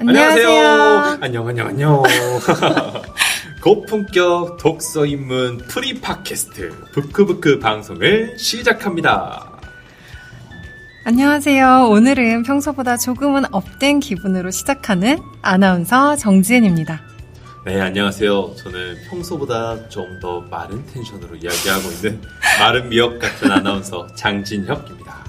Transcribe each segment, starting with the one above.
안녕하세요. 안녕. 고품격 독서 입문 프리 팟캐스트 부크부크 방송을 시작합니다. 안녕하세요. 오늘은 평소보다 조금은 업된 기분으로 시작하는 아나운서 정지은입니다. 네, 안녕하세요. 저는 평소보다 좀 더 마른 텐션으로 이야기하고 있는 마른 미역 같은 아나운서 장진혁입니다.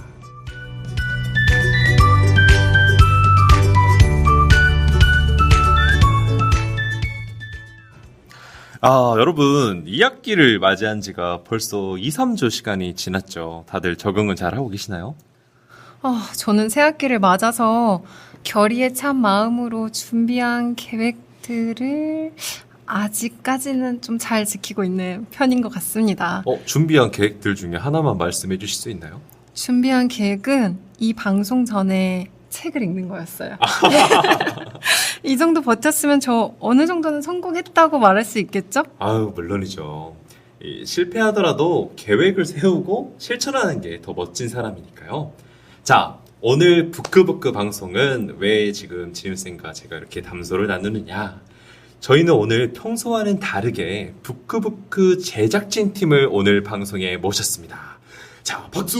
여러분, 2학기를 맞이한 지가 벌써 2, 3주 시간이 지났죠. 다들 적응은 잘 하고 계시나요? 저는 새학기를 맞아서 결의에 찬 마음으로 준비한 계획들을 아직까지는 좀 잘 지키고 있는 편인 것 같습니다. 준비한 계획들 중에 하나만 말씀해 주실 수 있나요? 준비한 계획은 이 방송 전에 책을 읽는 거였어요. 이 정도 버텼으면 저 어느 정도는 성공했다고 말할 수 있겠죠? 물론이죠. 실패하더라도 계획을 세우고 실천하는 게 더 멋진 사람이니까요. 자, 오늘 부크부크 방송은 왜 지금 지윤쌤과 제가 이렇게 담소를 나누느냐. 저희는 오늘 평소와는 다르게 부크부크 제작진 팀을 오늘 방송에 모셨습니다. 자, 박수!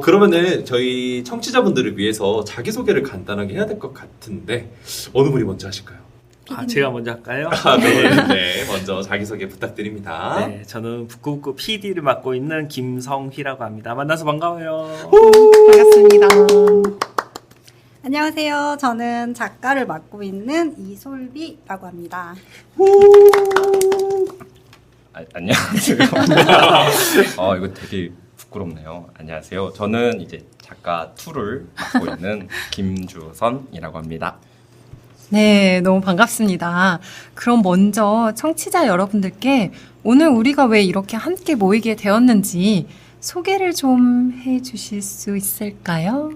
그러면은 저희 청취자분들을 위해서 자기소개를 간단하게 해야 될 것 같은데 어느 분이 먼저 하실까요? 제가 먼저 할까요? 네. 먼저 자기소개 부탁드립니다. 네, 저는 부끄부끄 PD를 맡고 있는 김성희라고 합니다. 만나서 반가워요. 반갑습니다. 안녕하세요. 저는 작가를 맡고 있는 이솔비라고 합니다. 안녕하세요. 이거 되게 부끄럽네요. 안녕하세요. 저는 이제 작가 2를 맡고 있는 김주선이라고 합니다. 네, 너무 반갑습니다. 그럼 먼저 청취자 여러분들께 오늘 우리가 왜 이렇게 함께 모이게 되었는지 소개를 좀 해주실 수 있을까요?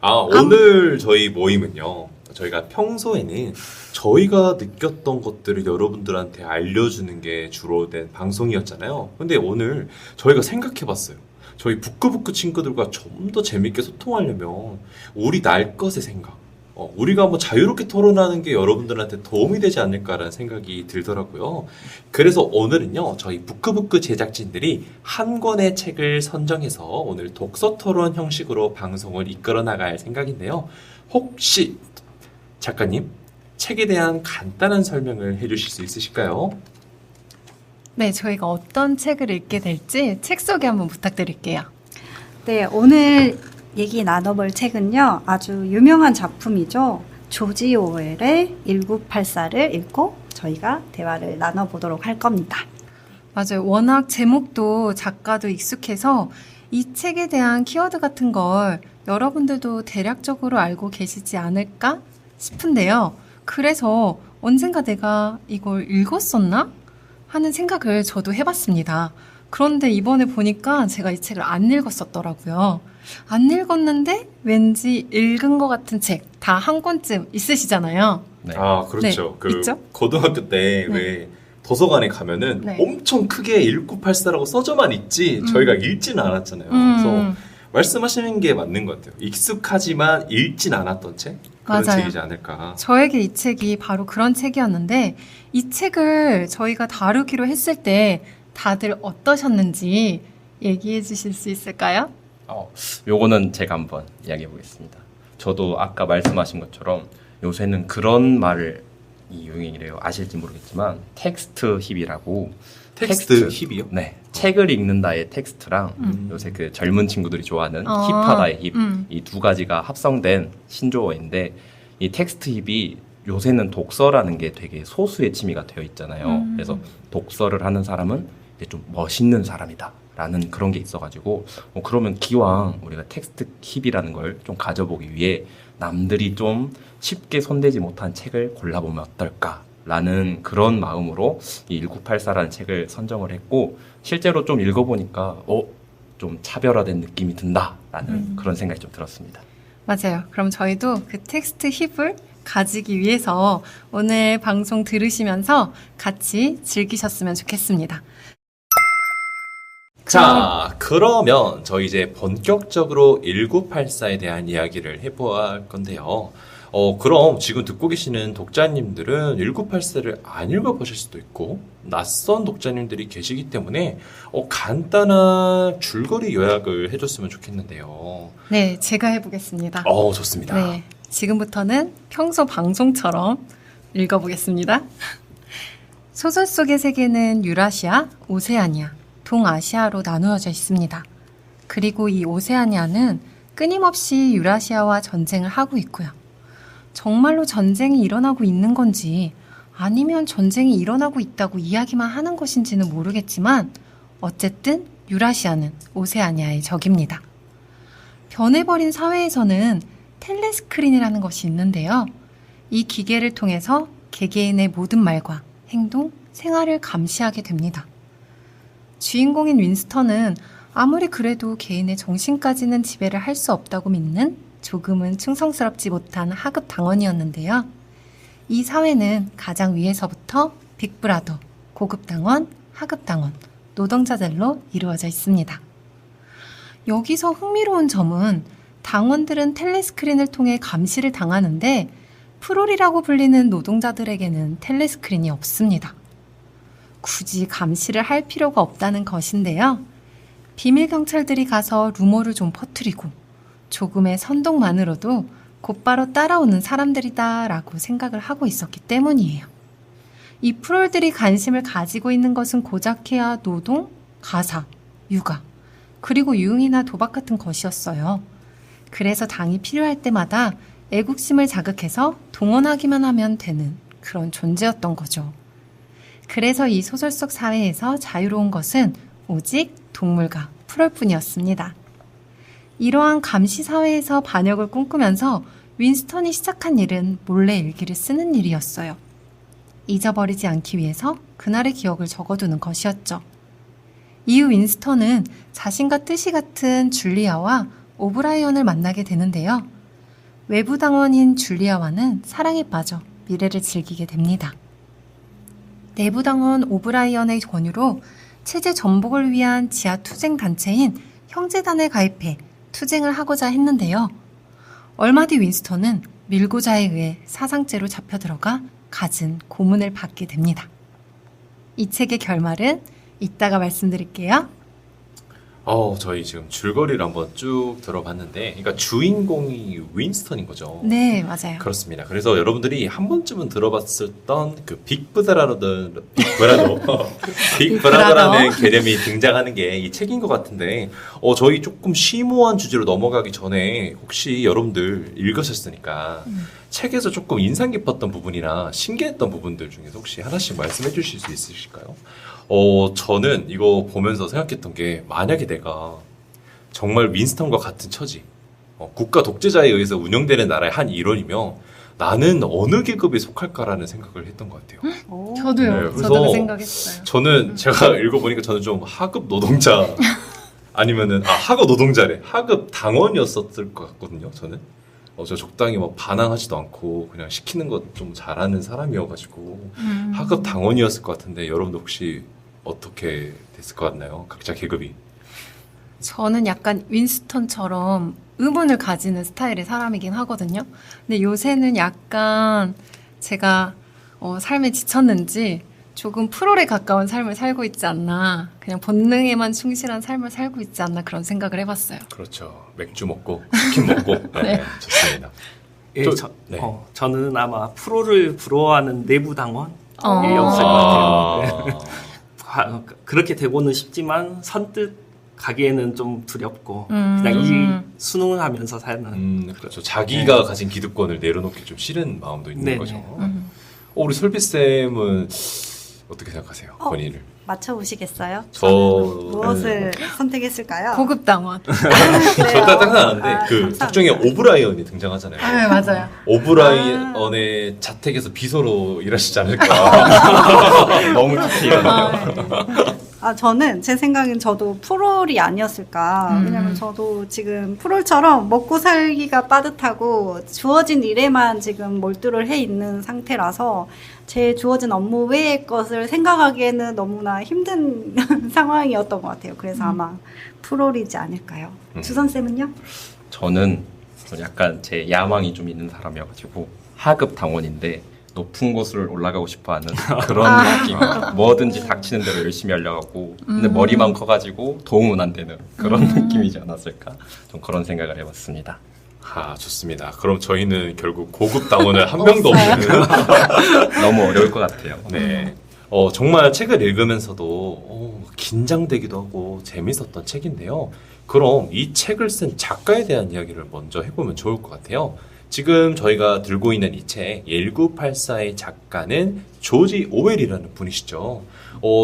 오늘 저희 모임은요. 저희가 평소에는 저희가 느꼈던 것들을 여러분들한테 알려주는 게 주로 된 방송이었잖아요. 근데 오늘 저희가 생각해봤어요. 저희 부끄부끄 친구들과 좀 더 재밌게 소통하려면 우리 날 것의 생각, 우리가 한번 자유롭게 토론하는 게 여러분들한테 도움이 되지 않을까라는 생각이 들더라고요. 그래서 오늘은요, 저희 부크부크 제작진들이 한 권의 책을 선정해서 오늘 독서 토론 형식으로 방송을 이끌어 나갈 생각인데요. 혹시 작가님, 책에 대한 간단한 설명을 해주실 수 있으실까요? 네, 저희가 어떤 책을 읽게 될지 책 소개 한번 부탁드릴게요. 네, 오늘 얘기 나눠볼 책은요. 아주 유명한 작품이죠. 조지 오웰의 1984를 읽고 저희가 대화를 나눠보도록 할 겁니다. 맞아요. 워낙 제목도 작가도 익숙해서 이 책에 대한 키워드 같은 걸 여러분들도 대략적으로 알고 계시지 않을까 싶은데요. 그래서 언젠가 내가 이걸 읽었었나? 하는 생각을 저도 해봤습니다. 그런데 이번에 보니까 제가 이 책을 안 읽었었더라고요. 안 읽었는데 왠지 읽은 것 같은 책 다 한 권쯤 있으시잖아요. 네. 그렇죠. 네, 있죠? 고등학교 때 네. 왜 도서관에 가면은 네. 엄청 크게 1984라고 써져만 있지 저희가 읽지는 않았잖아요. 그래서 말씀하시는 게 맞는 것 같아요. 익숙하지만 읽진 않았던 책? 그런 맞아요. 책이지 않을까. 저에게 이 책이 바로 그런 책이었는데 이 책을 저희가 다루기로 했을 때 다들 어떠셨는지 얘기해 주실 수 있을까요? 요거는 제가 한번 이야기해 보겠습니다. 저도 아까 말씀하신 것처럼 요새는 그런 말을 유행이래요. 아실지 모르겠지만 텍스트 힙이라고. 텍스트 힙이요? 네. 책을 읽는다의 텍스트랑 요새 그 젊은 친구들이 좋아하는 힙하다의 힙. 이 두 가지가 합성된 신조어인데 이 텍스트 힙이 요새는 독서라는 게 되게 소수의 취미가 되어 있잖아요. 그래서 독서를 하는 사람은 이제 좀 멋있는 사람이다 라는 그런 게 있어가지고 그러면 기왕 우리가 텍스트 힙이라는 걸 좀 가져보기 위해 남들이 좀 쉽게 손대지 못한 책을 골라보면 어떨까 라는 그런 마음으로 이 1984라는 책을 선정을 했고 실제로 좀 읽어보니까 좀 차별화된 느낌이 든다라는 그런 생각이 좀 들었습니다. 맞아요. 그럼 저희도 그 텍스트 힙을 가지기 위해서 오늘 방송 들으시면서 같이 즐기셨으면 좋겠습니다. 자, 그러면 저희 이제 본격적으로 1984에 대한 이야기를 해볼 건데요. 그럼 지금 듣고 계시는 독자님들은 1984를 안 읽어보실 수도 있고, 낯선 독자님들이 계시기 때문에 간단한 줄거리 요약을 해줬으면 좋겠는데요. 네, 제가 해보겠습니다. 좋습니다. 네, 지금부터는 평소 방송처럼 읽어보겠습니다. 소설 속의 세계는 유라시아, 오세아니아, 동아시아로 나누어져 있습니다. 그리고 이 오세아니아는 끊임없이 유라시아와 전쟁을 하고 있고요. 정말로 전쟁이 일어나고 있는 건지 아니면 전쟁이 일어나고 있다고 이야기만 하는 것인지는 모르겠지만 어쨌든 유라시아는 오세아니아의 적입니다. 변해버린 사회에서는 텔레스크린이라는 것이 있는데요. 이 기계를 통해서 개개인의 모든 말과 행동, 생활을 감시하게 됩니다. 주인공인 윈스턴은 아무리 그래도 개인의 정신까지는 지배를 할 수 없다고 믿는 조금은 충성스럽지 못한 하급 당원이었는데요. 이 사회는 가장 위에서부터 빅브라더, 고급 당원, 하급 당원, 노동자들로 이루어져 있습니다. 여기서 흥미로운 점은 당원들은 텔레스크린을 통해 감시를 당하는데 프롤이라고 불리는 노동자들에게는 텔레스크린이 없습니다. 굳이 감시를 할 필요가 없다는 것인데요. 비밀 경찰들이 가서 루머를 좀 퍼뜨리고 조금의 선동만으로도 곧바로 따라오는 사람들이다라고 생각을 하고 있었기 때문이에요. 이 프롤들이 관심을 가지고 있는 것은 고작해야 노동, 가사, 육아, 그리고 유흥이나 도박 같은 것이었어요. 그래서 당이 필요할 때마다 애국심을 자극해서 동원하기만 하면 되는 그런 존재였던 거죠. 그래서 이 소설 속 사회에서 자유로운 것은 오직 동물과 프롤뿐이었습니다. 이러한 감시 사회에서 반역을 꿈꾸면서 윈스턴이 시작한 일은 몰래 일기를 쓰는 일이었어요. 잊어버리지 않기 위해서 그날의 기억을 적어두는 것이었죠. 이후 윈스턴은 자신과 뜻이 같은 줄리아와 오브라이언을 만나게 되는데요. 외부 당원인 줄리아와는 사랑에 빠져 미래를 즐기게 됩니다. 내부 당원 오브라이언의 권유로 체제 전복을 위한 지하 투쟁 단체인 형제단에 가입해 투쟁을 하고자 했는데요. 얼마 뒤 윈스턴은 밀고자에 의해 사상죄로 잡혀들어가 갖은 고문을 받게 됩니다. 이 책의 결말은 이따가 말씀드릴게요. 저희 지금 줄거리를 한번 쭉 들어봤는데, 그러니까 주인공이 윈스턴인 거죠. 네, 맞아요. 그렇습니다. 그래서 여러분들이 한 번쯤은 들어봤었던 그 빅브라더라는 개념이 등장하는 게 이 책인 것 같은데, 저희 조금 심오한 주제로 넘어가기 전에 혹시 여러분들 읽으셨으니까 책에서 조금 인상 깊었던 부분이나 신기했던 부분들 중에서 혹시 하나씩 말씀해 주실 수 있으실까요? 저는 이거 보면서 생각했던 게, 만약에 내가 정말 윈스턴과 같은 처지, 국가 독재자에 의해서 운영되는 나라의 한 일원이며 나는 어느 계급에 속할까라는 생각을 했던 것 같아요. 저도요. 네, 그래서 저도 그 생각했어요. 저는 제가 읽어보니까 저는 좀 하급 노동자 아니면은 하급 노동자래, 하급 당원이었을 것 같거든요. 저는 저 적당히 막 반항하지도 않고 그냥 시키는 것 좀 잘하는 사람이어가지고 하급 당원이었을 것 같은데, 여러분도 혹시 어떻게 됐을 것 같나요? 각자 계급이. 저는 약간 윈스턴처럼 의문을 가지는 스타일의 사람이긴 하거든요. 근데 요새는 약간 제가 삶에 지쳤는지 조금 프롤에 가까운 삶을 살고 있지 않나, 그냥 본능에만 충실한 삶을 살고 있지 않나, 그런 생각을 해봤어요. 그렇죠. 맥주 먹고 치킨 먹고. 네, 좋습니다. 예, 네. 저는 아마 프로를 부러워하는 내부 당원이었을 것 같아요. 그렇게 되고는 싶지만 선뜻 가기에는 좀 두렵고 그냥 이 수능을 하면서 사는. 그렇죠. 자기가 가진 기득권을 내려놓기 좀 싫은 마음도 있는 네네. 거죠. 우리 솔비쌤은 어떻게 생각하세요? 본인을? 맞춰보시겠어요? 저 무엇을 선택했을까요? 고급 당원. 저딱 생각나는데 그 감사합니다. 작중에 오브라이언이 등장하잖아요. 네, 맞아요. 오브라이언의 자택에서 비서로 일하시지 않을까. 너무 디테일한. 저는 제 생각엔 저도 프롤이 아니었을까. 왜냐면 저도 지금 프롤처럼 먹고 살기가 빠듯하고 주어진 일에만 지금 몰두를 해 있는 상태라서 제 주어진 업무 외의 것을 생각하기에는 너무나 힘든 상황이었던 것 같아요. 그래서 아마 프롤이지 않을까요? 주선쌤은요? 저는 약간 제 야망이 좀 있는 사람이어가지고 하급 당원인데 높은 곳을 올라가고 싶어하는 그런 느낌. 뭐든지 닥치는 대로 열심히 하려고 근데 머리만 커가지고 도움은 안 되는 그런 느낌이지 않았을까? 좀 그런 생각을 해봤습니다. 아, 좋습니다. 그럼 저희는 결국 고급 당원을 한 명도 없는. 너무 어려울 것 같아요. 네. 정말 책을 읽으면서도 긴장되기도 하고 재밌었던 책인데요. 그럼 이 책을 쓴 작가에 대한 이야기를 먼저 해보면 좋을 것 같아요. 지금 저희가 들고 있는 이 책 1984의 작가는 조지 오웰이라는 분이시죠.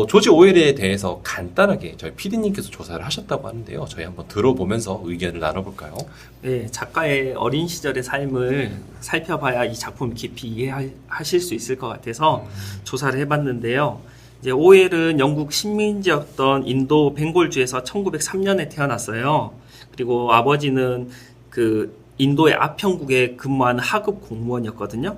조지 오웰에 대해서 간단하게 저희 PD님께서 조사를 하셨다고 하는데요. 저희 한번 들어보면서 의견을 나눠볼까요? 네, 작가의 어린 시절의 삶을 살펴봐야 이 작품을 깊이 이해하실 수 있을 것 같아서 조사를 해봤는데요. 이제 오웰은 영국 식민지였던 인도 벵골주에서 1903년에 태어났어요. 그리고 아버지는 그 인도의 아평국에 근무하는 하급 공무원이었거든요.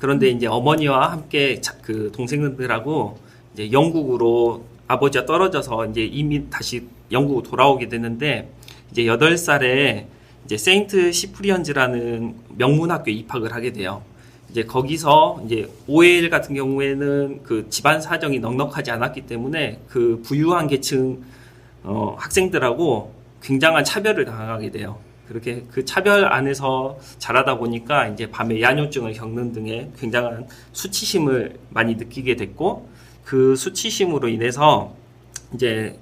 그런데 이제 어머니와 함께 그 동생들하고 이제 영국으로 아버지와 떨어져서 이제 이미 다시 영국으로 돌아오게 되는데 이제 8살에 이제 세인트 시프리언즈라는 명문학교에 입학을 하게 돼요. 이제 거기서 이제 오웰 같은 경우에는 그 집안 사정이 넉넉하지 않았기 때문에 그 부유한 계층 학생들하고 굉장한 차별을 당하게 돼요. 그렇게 그 차별 안에서 자라다 보니까 이제 밤에 야뇨증을 겪는 등의 굉장한 수치심을 많이 느끼게 됐고 그 수치심으로 인해서 이제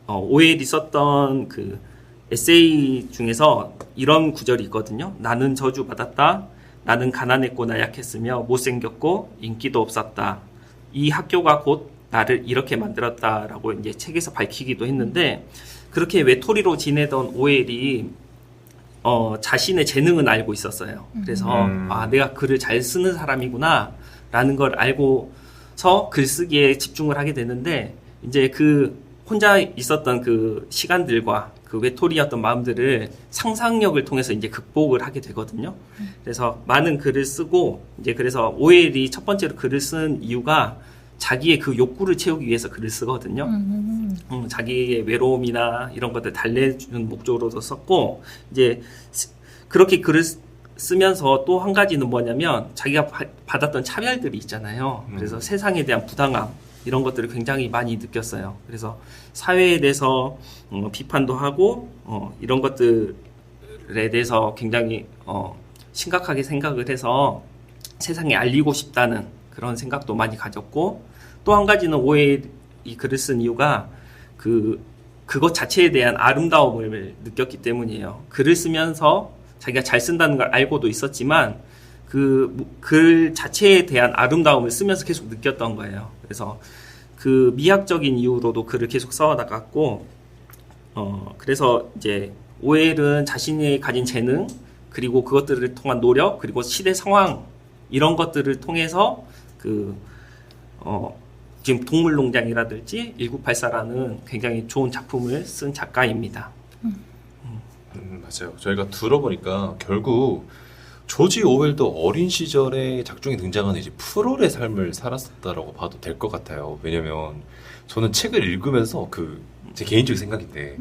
오웰이 썼던 그 에세이 중에서 이런 구절이 있거든요. 나는 저주받았다. 나는 가난했고 나약했으며 못생겼고 인기도 없었다. 이 학교가 곧 나를 이렇게 만들었다라고 이제 책에서 밝히기도 했는데 그렇게 외톨이로 지내던 오웰이 자신의 재능은 알고 있었어요. 그래서 내가 글을 잘 쓰는 사람이구나 라는 걸 알고서 글쓰기에 집중을 하게 되는데 이제 그 혼자 있었던 그 시간들과 그 외톨이였던 마음들을 상상력을 통해서 이제 극복을 하게 되거든요. 그래서 많은 글을 쓰고 이제 그래서 오웰이 첫 번째로 글을 쓴 이유가 자기의 그 욕구를 채우기 위해서 글을 쓰거든요. 자기의 외로움이나 이런 것들 달래주는 목적으로도 썼고 이제 그렇게 글을 쓰면서 또 한 가지는 뭐냐면 자기가 받았던 차별들이 있잖아요. 그래서 세상에 대한 부당함 이런 것들을 굉장히 많이 느꼈어요. 그래서 사회에 대해서 비판도 하고 이런 것들에 대해서 굉장히 심각하게 생각을 해서 세상에 알리고 싶다는 그런 생각도 많이 가졌고 또 한 가지는 오웰이 글을 쓴 이유가 그것 자체에 대한 아름다움을 느꼈기 때문이에요. 글을 쓰면서 자기가 잘 쓴다는 걸 알고도 있었지만 그 글 자체에 대한 아름다움을 쓰면서 계속 느꼈던 거예요. 그래서 그 미학적인 이유로도 글을 계속 써나갔고 그래서 이제 오웰은 자신이 가진 재능 그리고 그것들을 통한 노력 그리고 시대 상황 이런 것들을 통해서 지금 동물농장이라든지 1984라는 굉장히 좋은 작품을 쓴 작가입니다. 맞아요. 저희가 들어보니까 결국 조지 오웰도 어린 시절에 작중에 등장하는 이제 프롤의 삶을 살았었다라고 봐도 될 것 같아요. 왜냐면 저는 책을 읽으면서 제 개인적인 생각인데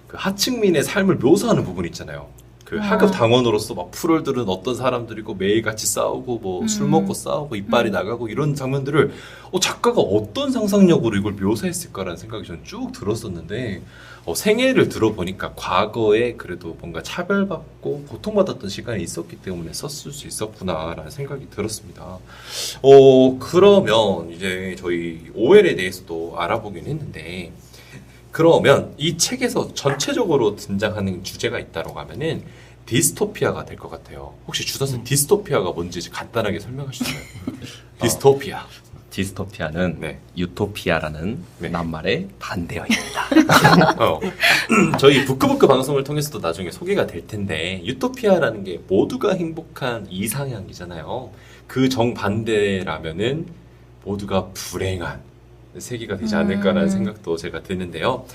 그 하층민의 삶을 묘사하는 부분이 있잖아요. 그 하급 당원으로서 막 프롤들은 어떤 사람들이고 매일 같이 싸우고 뭐 술 먹고 싸우고 이빨이 나가고 이런 장면들을 작가가 어떤 상상력으로 이걸 묘사했을까라는 생각이 저는 쭉 들었었는데 생애를 들어보니까 과거에 그래도 뭔가 차별받고 고통받았던 시간이 있었기 때문에 썼을 수 있었구나라는 생각이 들었습니다. 그러면 이제 저희 오웰에 대해서도 알아보긴 했는데 그러면 이 책에서 전체적으로 등장하는 주제가 있다고 하면은 디스토피아가 될 것 같아요. 혹시 주선생 디스토피아가 뭔지 간단하게 설명하시나요? 디스토피아. 디스토피아는 네. 유토피아라는 네. 낱말의 반대어입니다. 저희 부끄부끄 방송을 통해서도 나중에 소개가 될 텐데 유토피아라는 게 모두가 행복한 이상향이잖아요. 그 정반대라면은 모두가 불행한 세계가 되지 않을까라는 생각도 제가 드는데요.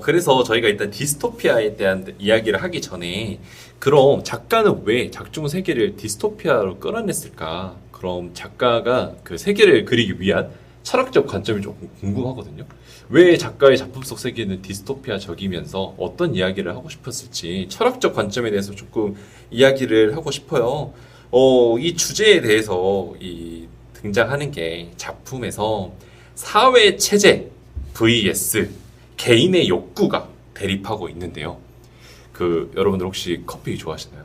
그래서 저희가 일단 디스토피아에 대한 이야기를 하기 전에 그럼 작가는 왜 작중 세계를 디스토피아로 끌어냈을까? 그럼 작가가 그 세계를 그리기 위한 철학적 관점이 조금 궁금하거든요. 왜 작가의 작품 속 세계는 디스토피아적이면서 어떤 이야기를 하고 싶었을지 철학적 관점에 대해서 조금 이야기를 하고 싶어요. 이 주제에 대해서 등장하는 게 작품에서 사회 체제 vs 개인의 욕구가 대립하고 있는데요. 여러분들 혹시 커피 좋아하시나요?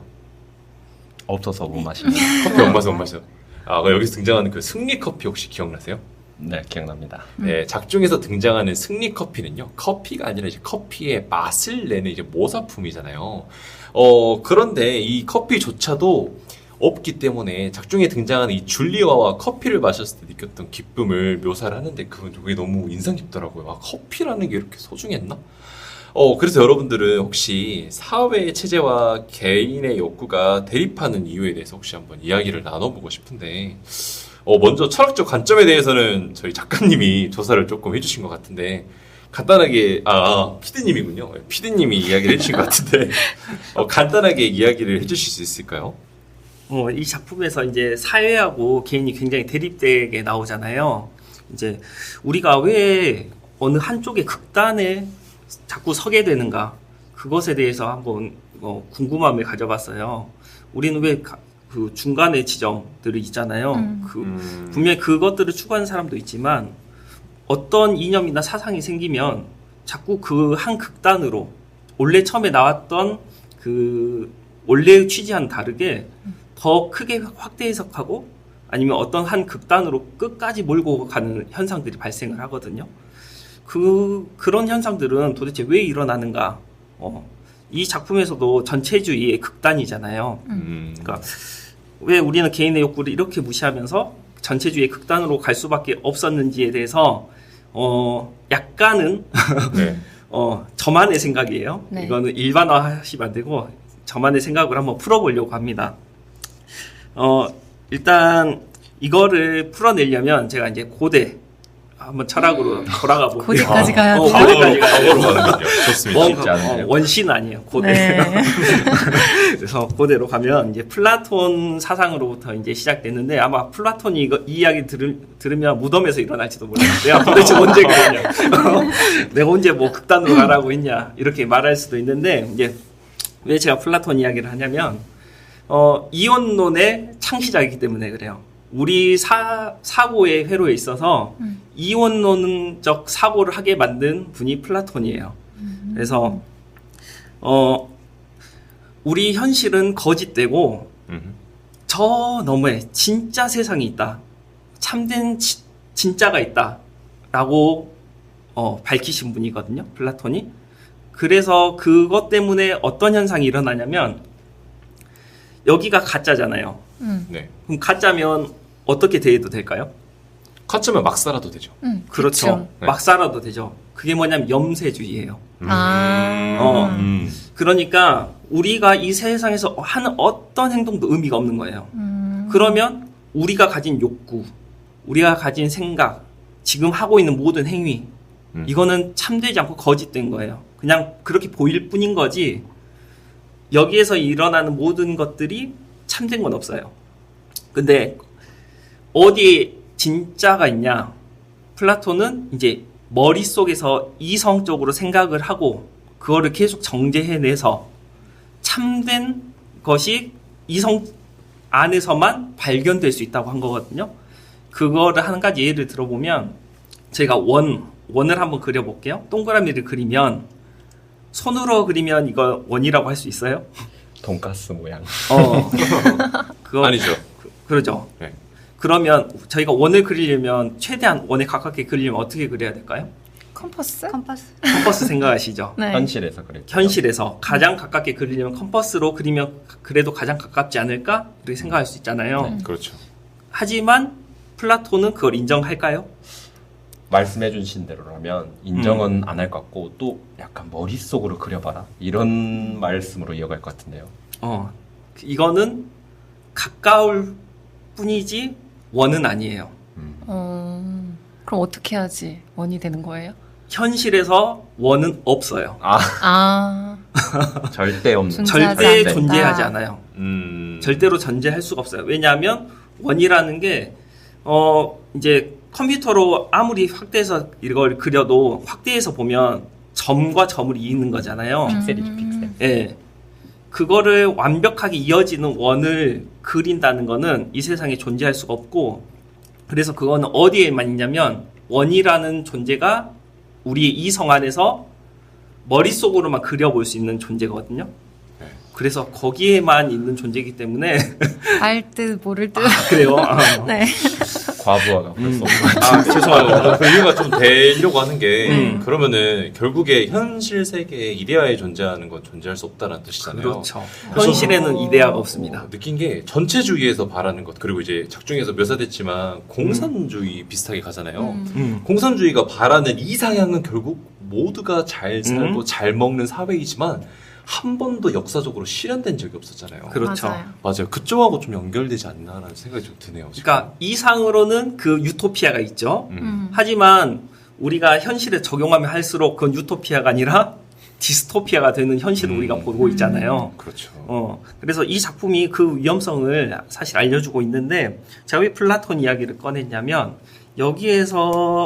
없어서 못 마시는. 커피 못 마셔. 여기서 등장하는 그 승리 커피 혹시 기억나세요? 네, 기억납니다. 네, 작중에서 등장하는 승리 커피는요, 커피가 아니라 이제 커피의 맛을 내는 이제 모사품이잖아요. 그런데 이 커피조차도 없기 때문에 작중에 등장하는 이 줄리아와 커피를 마셨을 때 느꼈던 기쁨을 묘사를 하는데 그게 너무 인상 깊더라고요. 커피라는 게 이렇게 소중했나? 그래서 여러분들은 혹시 사회 체제와 개인의 욕구가 대립하는 이유에 대해서 혹시 한번 이야기를 나눠보고 싶은데, 먼저 철학적 관점에 대해서는 저희 작가님이 조사를 조금 해주신 것 같은데, 간단하게, 피디님이군요. 피디님이 이야기를 해주신 것 같은데, 간단하게 이야기를 해주실 수 있을까요? 이 작품에서 이제 사회하고 개인이 굉장히 대립되게 나오잖아요. 이제 우리가 왜 어느 한쪽의 극단에 자꾸 서게 되는가, 그것에 대해서 한번 궁금함을 가져봤어요. 우리는 왜 그 중간의 지점들이 있잖아요. 분명히 그것들을 추구하는 사람도 있지만 어떤 이념이나 사상이 생기면 자꾸 그 한 극단으로 원래 처음에 나왔던 그 원래의 취지와는 다르게 더 크게 확대 해석하고 아니면 어떤 한 극단으로 끝까지 몰고 가는 현상들이 발생을 하거든요. 그런 현상들은 도대체 왜 일어나는가? 이 작품에서도 전체주의의 극단이잖아요. 그러니까 왜 우리는 개인의 욕구를 이렇게 무시하면서 전체주의의 극단으로 갈 수밖에 없었는지에 대해서 약간은 네. 저만의 생각이에요. 네. 이거는 일반화하시면 안 되고 저만의 생각을 한번 풀어보려고 합니다. 일단 이거를 풀어내려면 제가 이제 고대 한번 철학으로 돌아가 볼게요. 고대까지 가야 돼요? 고대까지 과거로 가는군요. 좋습니다. 쉽지 않은데요? 원신 아니에요. 고대. 네. 그래서 고대로 가면 이제 플라톤 사상으로부터 이제 시작됐는데 아마 플라톤이 이 이야기 들으면 무덤에서 일어날지도 몰라요. 내가 도대체 언제 그랬냐. 내가 언제 뭐 극단으로 가라고 했냐. 이렇게 말할 수도 있는데 이제 왜 제가 플라톤 이야기를 하냐면 이원론의 창시자이기 때문에 그래요. 우리 사고의 회로에 있어서 이원론적 사고를 하게 만든 분이 플라톤이에요. 그래서 우리 현실은 거짓되고 저 너머에 진짜 세상이 있다. 참된 진짜가 있다라고 밝히신 분이거든요. 플라톤이. 그래서 그것 때문에 어떤 현상이 일어나냐면 여기가 가짜잖아요. 네. 그럼 가짜면 어떻게 대해도 될까요? 가짜면 막 살아도 되죠. 그렇죠. 네. 막 살아도 되죠. 그게 뭐냐면 염세주의예요. 그러니까 우리가 이 세상에서 하는 어떤 행동도 의미가 없는 거예요. 그러면 우리가 가진 욕구, 우리가 가진 생각, 지금 하고 있는 모든 행위, 이거는 참되지 않고 거짓된 거예요. 그냥 그렇게 보일 뿐인 거지 여기에서 일어나는 모든 것들이 참된 건 없어요. 근데 어디에 진짜가 있냐? 플라톤은 이제 머릿속에서 이성적으로 생각을 하고 그거를 계속 정제해내서 참된 것이 이성 안에서만 발견될 수 있다고 한 거거든요. 그거를 한 가지 예를 들어보면 제가 원을 한번 그려볼게요. 동그라미를 그리면 손으로 그리면 이거 원이라고 할 수 있어요? 돈가스 모양. 그거 아니죠. 그러죠. 네. 그러면 저희가 원을 그리려면 최대한 원에 가깝게 그리려면 어떻게 그려야 될까요? 컴퍼스? 컴퍼스 생각하시죠? 네. 현실에서 그랬죠. 현실에서 가장 가깝게 그리려면 컴퍼스로 그리면 그래도 가장 가깝지 않을까? 이렇게 생각할 수 있잖아요. 그렇죠. 하지만 플라톤은 그걸 인정할까요? 말씀해 주신 대로라면 인정은 안 할 것 같고 또 약간 머릿속으로 그려봐라 이런 말씀으로 이어갈 것 같은데요. 이거는 가까울 뿐이지 원은 아니에요. 그럼 어떻게 해야지 원이 되는 거예요? 현실에서 원은 없어요. 아, 절대 없는. 존재하지 절대 않는다. 존재하지 않아요. 음. 절대로 존재할 수가 없어요. 왜냐하면 원이라는 게 이제 컴퓨터로 아무리 확대해서 이걸 그려도 확대해서 보면 점과 점을 이는 거잖아요. 픽셀이죠, 픽셀. 예. 그거를 완벽하게 이어지는 원을 그린다는 거는 이 세상에 존재할 수가 없고, 그래서 그거는 어디에만 있냐면 원이라는 존재가 우리의 이성 안에서 머릿속으로만 그려볼 수 있는 존재거든요. 그래서 거기에만 있는 존재이기 때문에 알 듯 모를 듯. 그래요. 네. 과부하가 벌써. 죄송합니다. 그 이유가 좀 되려고 하는 게, 음. 그러면은 결국에 현실 세계에 이데아에 존재하는 건 존재할 수 없다는 뜻이잖아요. 그렇죠. 그래서 현실에는 이데아가 없습니다. 느낀 게 전체주의에서 바라는 것, 그리고 이제 작중에서 묘사됐지만 공산주의 비슷하게 가잖아요. 공산주의가 바라는 이상향은 결국 모두가 잘 살고 잘 먹는 사회이지만 한 번도 역사적으로 실현된 적이 없었잖아요. 그렇죠. 맞아요. 맞아요. 그쪽하고 좀 연결되지 않나라는 생각이 좀 드네요. 지금. 그러니까 이상으로는 그 유토피아가 있죠. 음. 하지만 우리가 현실에 적용하면 할수록 그건 유토피아가 아니라 디스토피아가 되는 현실을 우리가 보고 있잖아요. 그렇죠. 그래서 이 작품이 그 위험성을 사실 알려주고 있는데, 제가 왜 플라톤 이야기를 꺼냈냐면, 여기에서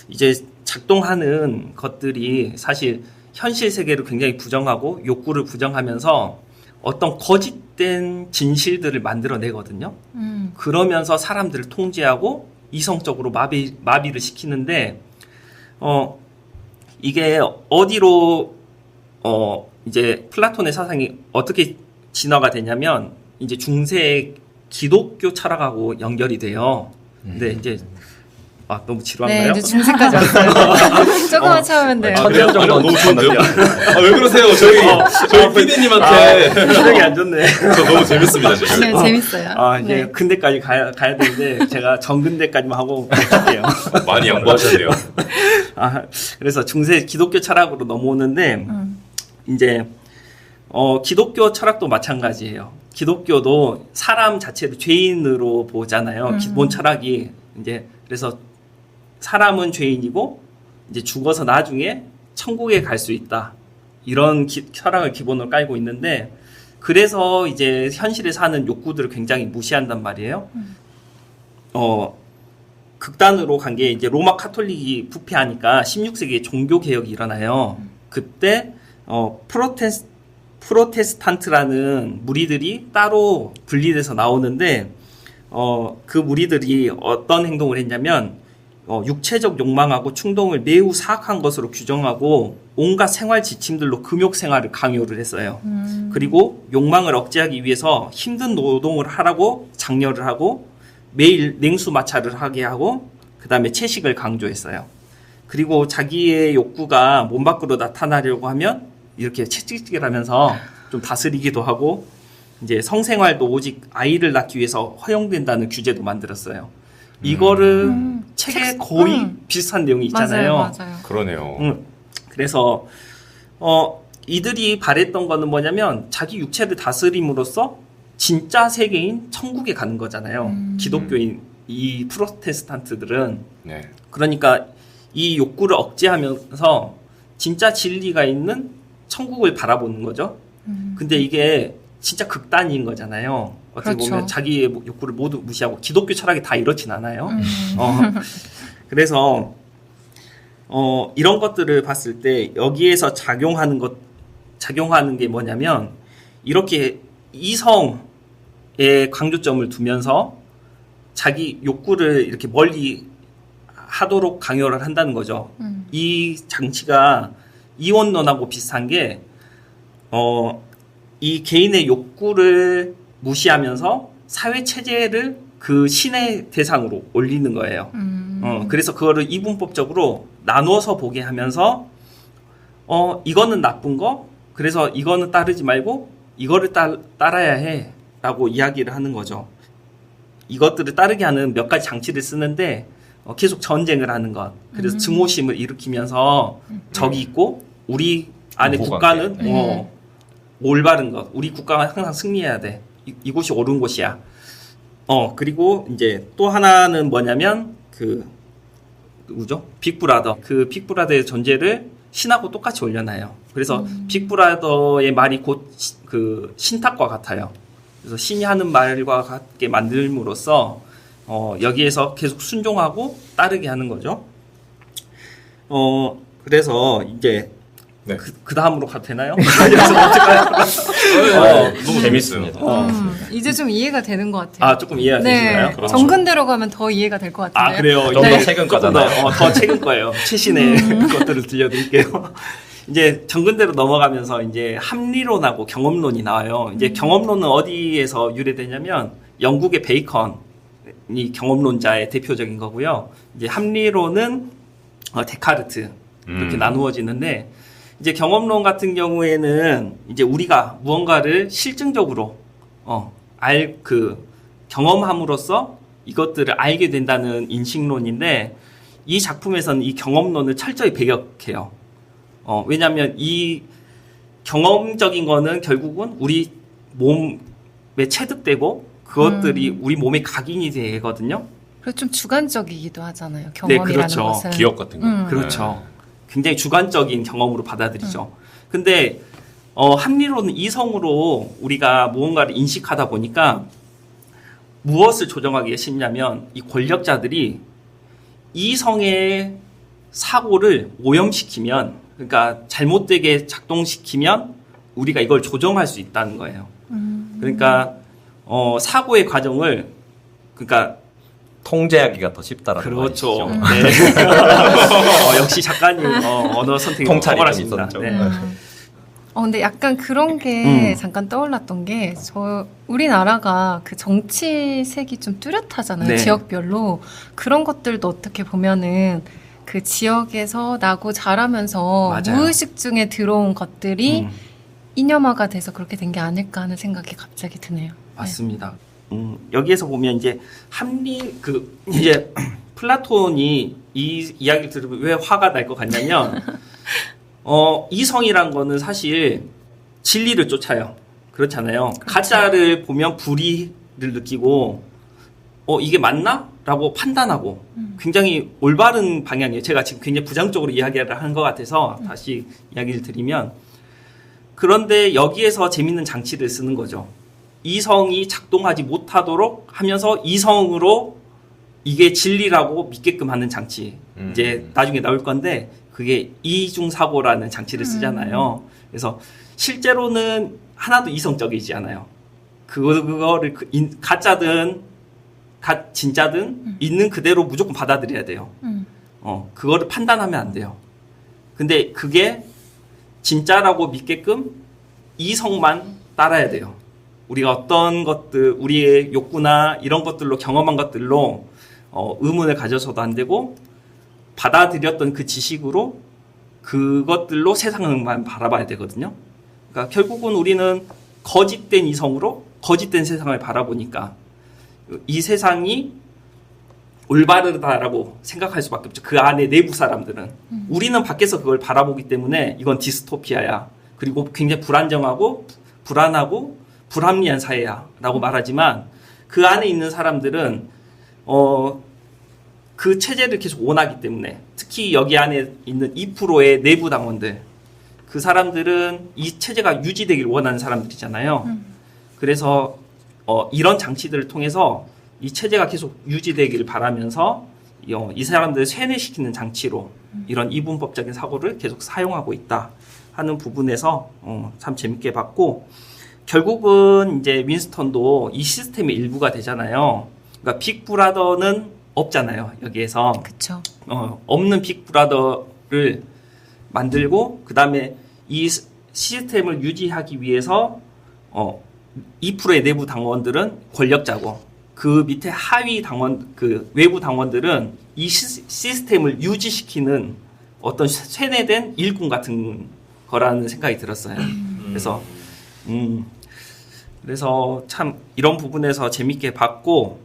이제 작동하는 것들이 사실 현실 세계를 굉장히 부정하고 욕구를 부정하면서 어떤 거짓된 진실들을 만들어내거든요. 그러면서 사람들을 통제하고 이성적으로 마비를 시키는데, 이게 어디로 이제 플라톤의 사상이 어떻게 진화가 되냐면 이제 중세 기독교 철학하고 연결이 돼요. 근데 이제 너무 네, 지루한가요? 이제 중세까지 왔어요. 조금만 참으면 돼요. 그래요? 너무 좋은데요? 왜 그러세요? 저희 PD님한테. 표정이 안 좋네. 저 너무 재밌습니다, 지금. 네, 재밌어요. 이제 네. 근대까지 가야 되는데 제가 정근대까지만 하고 갈게요. 많이 양보하셨네요. 그래서 중세 기독교 철학으로 넘어오는데 이제 기독교 철학도 마찬가지예요. 기독교도 사람 자체를 죄인으로 보잖아요. 기본 철학이 이제 그래서 사람은 죄인이고 이제 죽어서 나중에 천국에 갈 수 있다. 이런 철학을 기본으로 깔고 있는데, 그래서 이제 현실에 사는 욕구들을 굉장히 무시한단 말이에요. 극단으로 간 게 이제 로마 카톨릭이 부패하니까 16세기에 종교 개혁이 일어나요. 그때 프로테스탄트라는 무리들이 따로 분리돼서 나오는데, 그 무리들이 어떤 행동을 했냐면 육체적 욕망하고 충동을 매우 사악한 것으로 규정하고 온갖 생활 지침들로 금욕 생활을 강요를 했어요. 그리고 욕망을 억제하기 위해서 힘든 노동을 하라고 장려를 하고 매일 냉수 마찰을 하게 하고 그 다음에 채식을 강조했어요. 그리고 자기의 욕구가 몸 밖으로 나타나려고 하면 이렇게 채찍질을 하면서 좀 다스리기도 하고, 이제 성생활도 오직 아이를 낳기 위해서 허용된다는 규제도 만들었어요. 이거를 책에 거의 비슷한 내용이 있잖아요. 맞아요. 그러네요. 그래서 이들이 바랬던 거는 뭐냐면 자기 육체를 다스림으로써 진짜 세계인 천국에 가는 거잖아요. 기독교인 이 프로테스탄트들은. 네. 그러니까 이 욕구를 억제하면서 진짜 진리가 있는 천국을 바라보는 거죠. 근데 이게 진짜 극단인 거잖아요. 어떻게 그렇죠. 보면 자기의 욕구를 모두 무시하고, 기독교 철학이 다 이렇진 않아요. 그래서 이런 것들을 봤을 때 여기에서 작용하는 게 뭐냐면, 이렇게 이성에 강조점을 두면서 자기 욕구를 이렇게 멀리 하도록 강요를 한다는 거죠. 이 장치가 이원론하고 비슷한 게, 이 개인의 욕구를 무시하면서 사회 체제를 그 신의 대상으로 올리는 거예요. 그래서 그거를 이분법적으로 나누어서 보게 하면서, 이거는 나쁜 거, 그래서 이거는 따르지 말고 이거를 따라야 해 라고 이야기를 하는 거죠. 이것들을 따르게 하는 몇 가지 장치를 쓰는데, 계속 전쟁을 하는 것, 그래서 증오심을 일으키면서 적이 있고 우리 안에 국가는 올바른 것, 우리 국가가 항상 승리해야 돼, 이곳이 옳은 곳이야. 그리고 이제 또 하나는 뭐냐면 그 누구죠? 빅브라더. 그 빅브라더의 존재를 신하고 똑같이 올려놔요. 그래서 빅브라더의 말이 곧 그 신탁과 같아요. 그래서 신이 하는 말과 같게 만들므로써 여기에서 계속 순종하고 따르게 하는 거죠. 그래서 이제 네. 그 다음으로 가도 되나요? 어떡해요? 너무 재밌습니다. 이제 좀 이해가 되는 것 같아요. 조금 이해가 네, 되시나요? 그렇죠. 정근대로 가면 더 이해가 될 것 같은데요. 그래요? 좀더 이제 최근 조금 거잖아요. 더 최근 거예요. 최신의 것들을 들려드릴게요. 이제 정근대로 넘어가면서 이제 합리론하고 경험론이 나와요. 이제 경험론은 어디에서 유래되냐면 영국의 베이컨이 경험론자의 대표적인 거고요. 이제 합리론은 데카르트 이렇게 나누어지는데 이제 경험론 같은 경우에는 이제 우리가 무언가를 실증적으로 경험함으로써 이것들을 알게 된다는 인식론인데 이 작품에서는 이 경험론을 철저히 배격해요. 왜냐하면 이 경험적인 거는 결국은 우리 몸에 체득되고 그것들이 우리 몸에 각인이 되거든요. 그리고 좀 주관적이기도 하잖아요. 경험이라는 그렇죠. 것은. 기억 같은 거. 그렇죠. 굉장히 주관적인 경험으로 받아들이죠. 근데 합리론은 이성으로 우리가 무언가를 인식하다 보니까 무엇을 조정하기가 쉽냐면 이 권력자들이 이성의 사고를 오염시키면, 그러니까 잘못되게 작동시키면 우리가 이걸 조정할 수 있다는 거예요. 그러니까 사고의 과정을, 그러니까 통제하기가 더 쉽다라는 그렇죠. 말이시죠. 네. 역시 작가님 언어 선택이 통찰이 탁월하십니다. 좀 네. 있었죠. 근데 약간 그런 게 잠깐 떠올랐던 게, 우리나라가 그 정치색이 좀 뚜렷하잖아요. 네. 지역별로. 그런 것들도 어떻게 보면은 그 지역에서 나고 자라면서 맞아요. 무의식 중에 들어온 것들이 이념화가 돼서 그렇게 된 게 아닐까 하는 생각이 갑자기 드네요. 맞습니다. 여기에서 보면 이제 이제 플라톤이 이 이야기를 들으면 왜 화가 날 것 같냐면, 이성이란 거는 사실 진리를 쫓아요. 그렇잖아요. 가짜를 보면 불의를 느끼고, 이게 맞나? 라고 판단하고, 굉장히 올바른 방향이에요. 제가 지금 굉장히 부정적으로 이야기를 하는 것 같아서 다시 이야기를 드리면, 그런데 여기에서 재밌는 장치를 쓰는 거죠. 이성이 작동하지 못하도록 하면서 이성으로 이게 진리라고 믿게끔 하는 장치. 이제 나중에 나올 건데 그게 이중사고라는 장치를 쓰잖아요. 그래서 실제로는 하나도 이성적이지 않아요. 그거를 가짜든 진짜든 있는 그대로 무조건 받아들여야 돼요. 그거를 판단하면 안 돼요. 근데 그게 진짜라고 믿게끔 이성만 따라야 돼요. 우리가 어떤 것들, 우리의 욕구나 이런 것들로 경험한 것들로 의문을 가져서도 안 되고, 받아들였던 그 지식으로 그것들로 세상만 바라봐야 되거든요. 그러니까 결국은 우리는 거짓된 이성으로 거짓된 세상을 바라보니까 이 세상이 올바르다라고 생각할 수밖에 없죠. 그 안에 내부 사람들은. 우리는 밖에서 그걸 바라보기 때문에 이건 디스토피아야. 그리고 굉장히 불안정하고 불안하고 불합리한 사회야라고 말하지만, 그 안에 있는 사람들은 그 체제를 계속 원하기 때문에, 특히 여기 안에 있는 2%의 내부 당원들, 그 사람들은 이 체제가 유지되기를 원하는 사람들이잖아요. 그래서 이런 장치들을 통해서 이 체제가 계속 유지되기를 바라면서 이 사람들을 세뇌시키는 장치로 이런 이분법적인 사고를 계속 사용하고 있다 하는 부분에서 참 재밌게 봤고, 결국은 이제 윈스턴도 이 시스템의 일부가 되잖아요. 그러니까 빅브라더는 없잖아요, 여기에서. 그쵸. 없는 빅브라더를 만들고, 그 다음에 이 시스템을 유지하기 위해서 2%의 내부 당원들은 권력자고, 그 밑에 하위 당원, 그 외부 당원들은 이 시스템을 유지시키는 어떤 세뇌된 일꾼 같은 거라는 생각이 들었어요. 그래서 참 이런 부분에서 재밌게 봤고,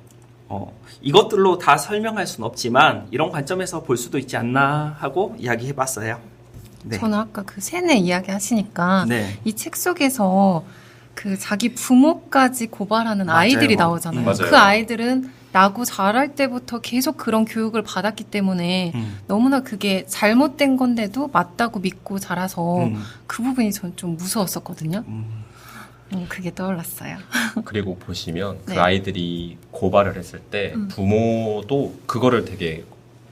이것들로 다 설명할 수는 없지만 이런 관점에서 볼 수도 있지 않나 하고 이야기해봤어요. 네. 저는 아까 그 세뇌 이야기 하시니까 네. 이 책 속에서 그 자기 부모까지 고발하는 맞아요. 아이들이 나오잖아요. 맞아요. 그 아이들은 나고 자랄 때부터 계속 그런 교육을 받았기 때문에 너무나 그게 잘못된 건데도 맞다고 믿고 자라서 그 부분이 전 좀 무서웠었거든요. 그게 떠올랐어요. 그리고 보시면 그 네. 아이들이 고발을 했을 때 부모도 그거를 되게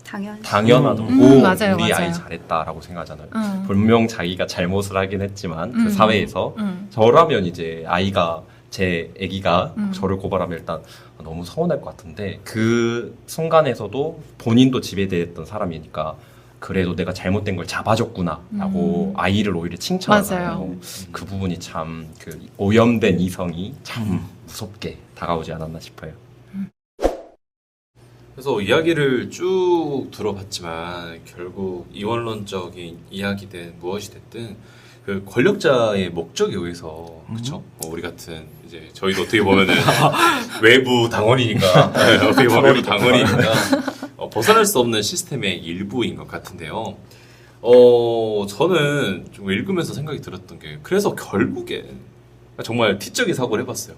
당연하다고 맞아요, 우리 아이 맞아요. 잘했다라고 생각하잖아요. 분명 자기가 잘못을 하긴 했지만 그 사회에서 음. 저라면 이제 아이가 제 아기가 저를 고발하면 일단 너무 서운할 것 같은데 그 순간에서도 본인도 지배됐던 사람이니까 그래도 내가 잘못된 걸 잡아줬구나라고 아이를 오히려 칭찬하잖아요. 맞아요. 그 부분이 참 그 오염된 이성이 참 무섭게 다가오지 않았나 싶어요. 그래서 이야기를 쭉 들어봤지만 결국 이원론적인 이야기든 무엇이 됐든 그 권력자의 목적에 의해서 그렇죠? 우리 같은 이제 저희도 어떻게 보면은 외부 당원이니까 어떻게 보면 외부 당원이니까 벗어날 수 없는 시스템의 일부인 것 같은데요. 저는 좀 읽으면서 생각이 들었던 게 그래서 결국엔 정말 티적인 사고를 해봤어요.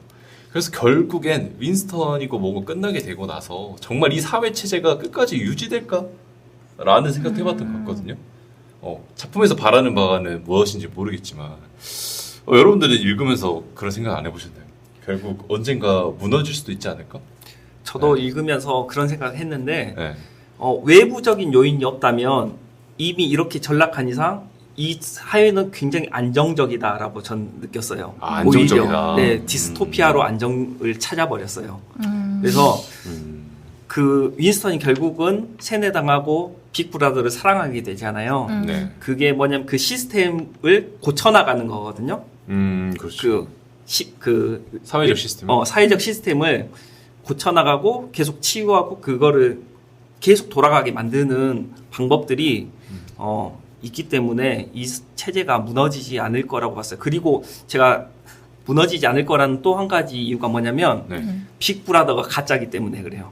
그래서 결국엔 윈스턴이고 뭐고 끝나게 되고 나서 정말 이 사회 체제가 끝까지 유지될까? 라는 생각도 해봤던 것 같거든요. 작품에서 바라는 바는 무엇인지 모르겠지만 여러분들은 읽으면서 그런 생각 안 해보셨나요? 결국 언젠가 무너질 수도 있지 않을까? 저도 읽으면서 그런 생각을 했는데 네. 외부적인 요인이 없다면 이미 이렇게 전락한 이상 이 사회는 굉장히 안정적이다라고 전 느꼈어요. 아, 안정적이다. 오히려 네, 디스토피아로 안정을 찾아버렸어요. 그래서 그 윈스턴이 결국은 세뇌당하고 빅브라더를 사랑하게 되잖아요. 네. 그게 뭐냐면 그 시스템을 고쳐나가는 거거든요. 그렇죠. 그 사회적 시스템. 사회적 시스템을 고쳐나가고 계속 치유하고 그거를 계속 돌아가게 만드는 방법들이 있기 때문에 이 체제가 무너지지 않을 거라고 봤어요. 그리고 제가 무너지지 않을 거라는 또 한 가지 이유가 뭐냐면 네. 빅브라더가 가짜기 때문에 그래요.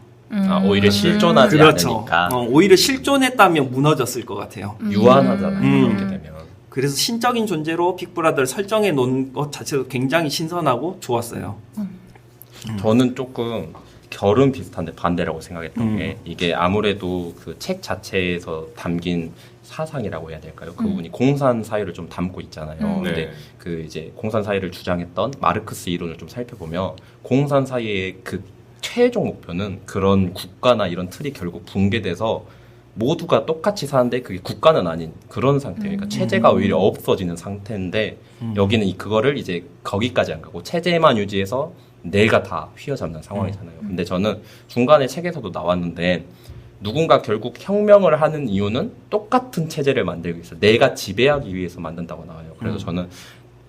오히려 실존하지 그렇죠. 않으니까 오히려 실존했다면 무너졌을 것 같아요. 유한하잖아요. 그렇게 되면. 그래서 신적인 존재로 빅브라더를 설정해 놓은 것 자체도 굉장히 신선하고 좋았어요. 저는 조금 결은 비슷한데 반대라고 생각했던 게 이게 아무래도 그 책 자체에서 담긴 사상이라고 해야 될까요? 그 부분이 공산 사회를 좀 담고 있잖아요. 근데 네. 그 이제 공산 사회를 주장했던 마르크스 이론을 좀 살펴보면 공산 사회의 그 최종 목표는 그런 국가나 이런 틀이 결국 붕괴돼서 모두가 똑같이 사는데 그게 국가는 아닌 그런 상태예요. 그러니까 체제가 오히려 없어지는 상태인데 여기는 그거를 이제 거기까지 안 가고 체제만 유지해서 내가 다 휘어잡는 상황이잖아요. 근데 저는 중간에 책에서도 나왔는데 누군가 결국 혁명을 하는 이유는 똑같은 체제를 만들기 위해서 내가 지배하기 위해서 만든다고 나와요. 그래서 저는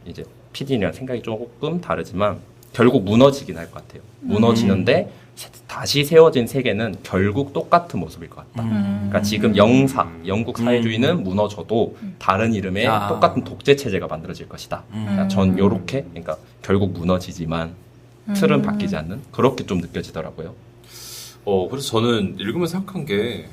이제 PD님이랑 생각이 조금 다르지만 결국 무너지긴 할 것 같아요. 무너지는데 다시 세워진 세계는 결국 똑같은 모습일 것 같다. 그러니까 지금 영국 사회주의는 무너져도 다른 이름의 똑같은 독재 체제가 만들어질 것이다. 그러니까 전 요렇게 그러니까 결국 무너지지만 틀은 바뀌지 않는 그렇게 좀 느껴지더라고요. 그래서 저는 읽으면서 생각한 게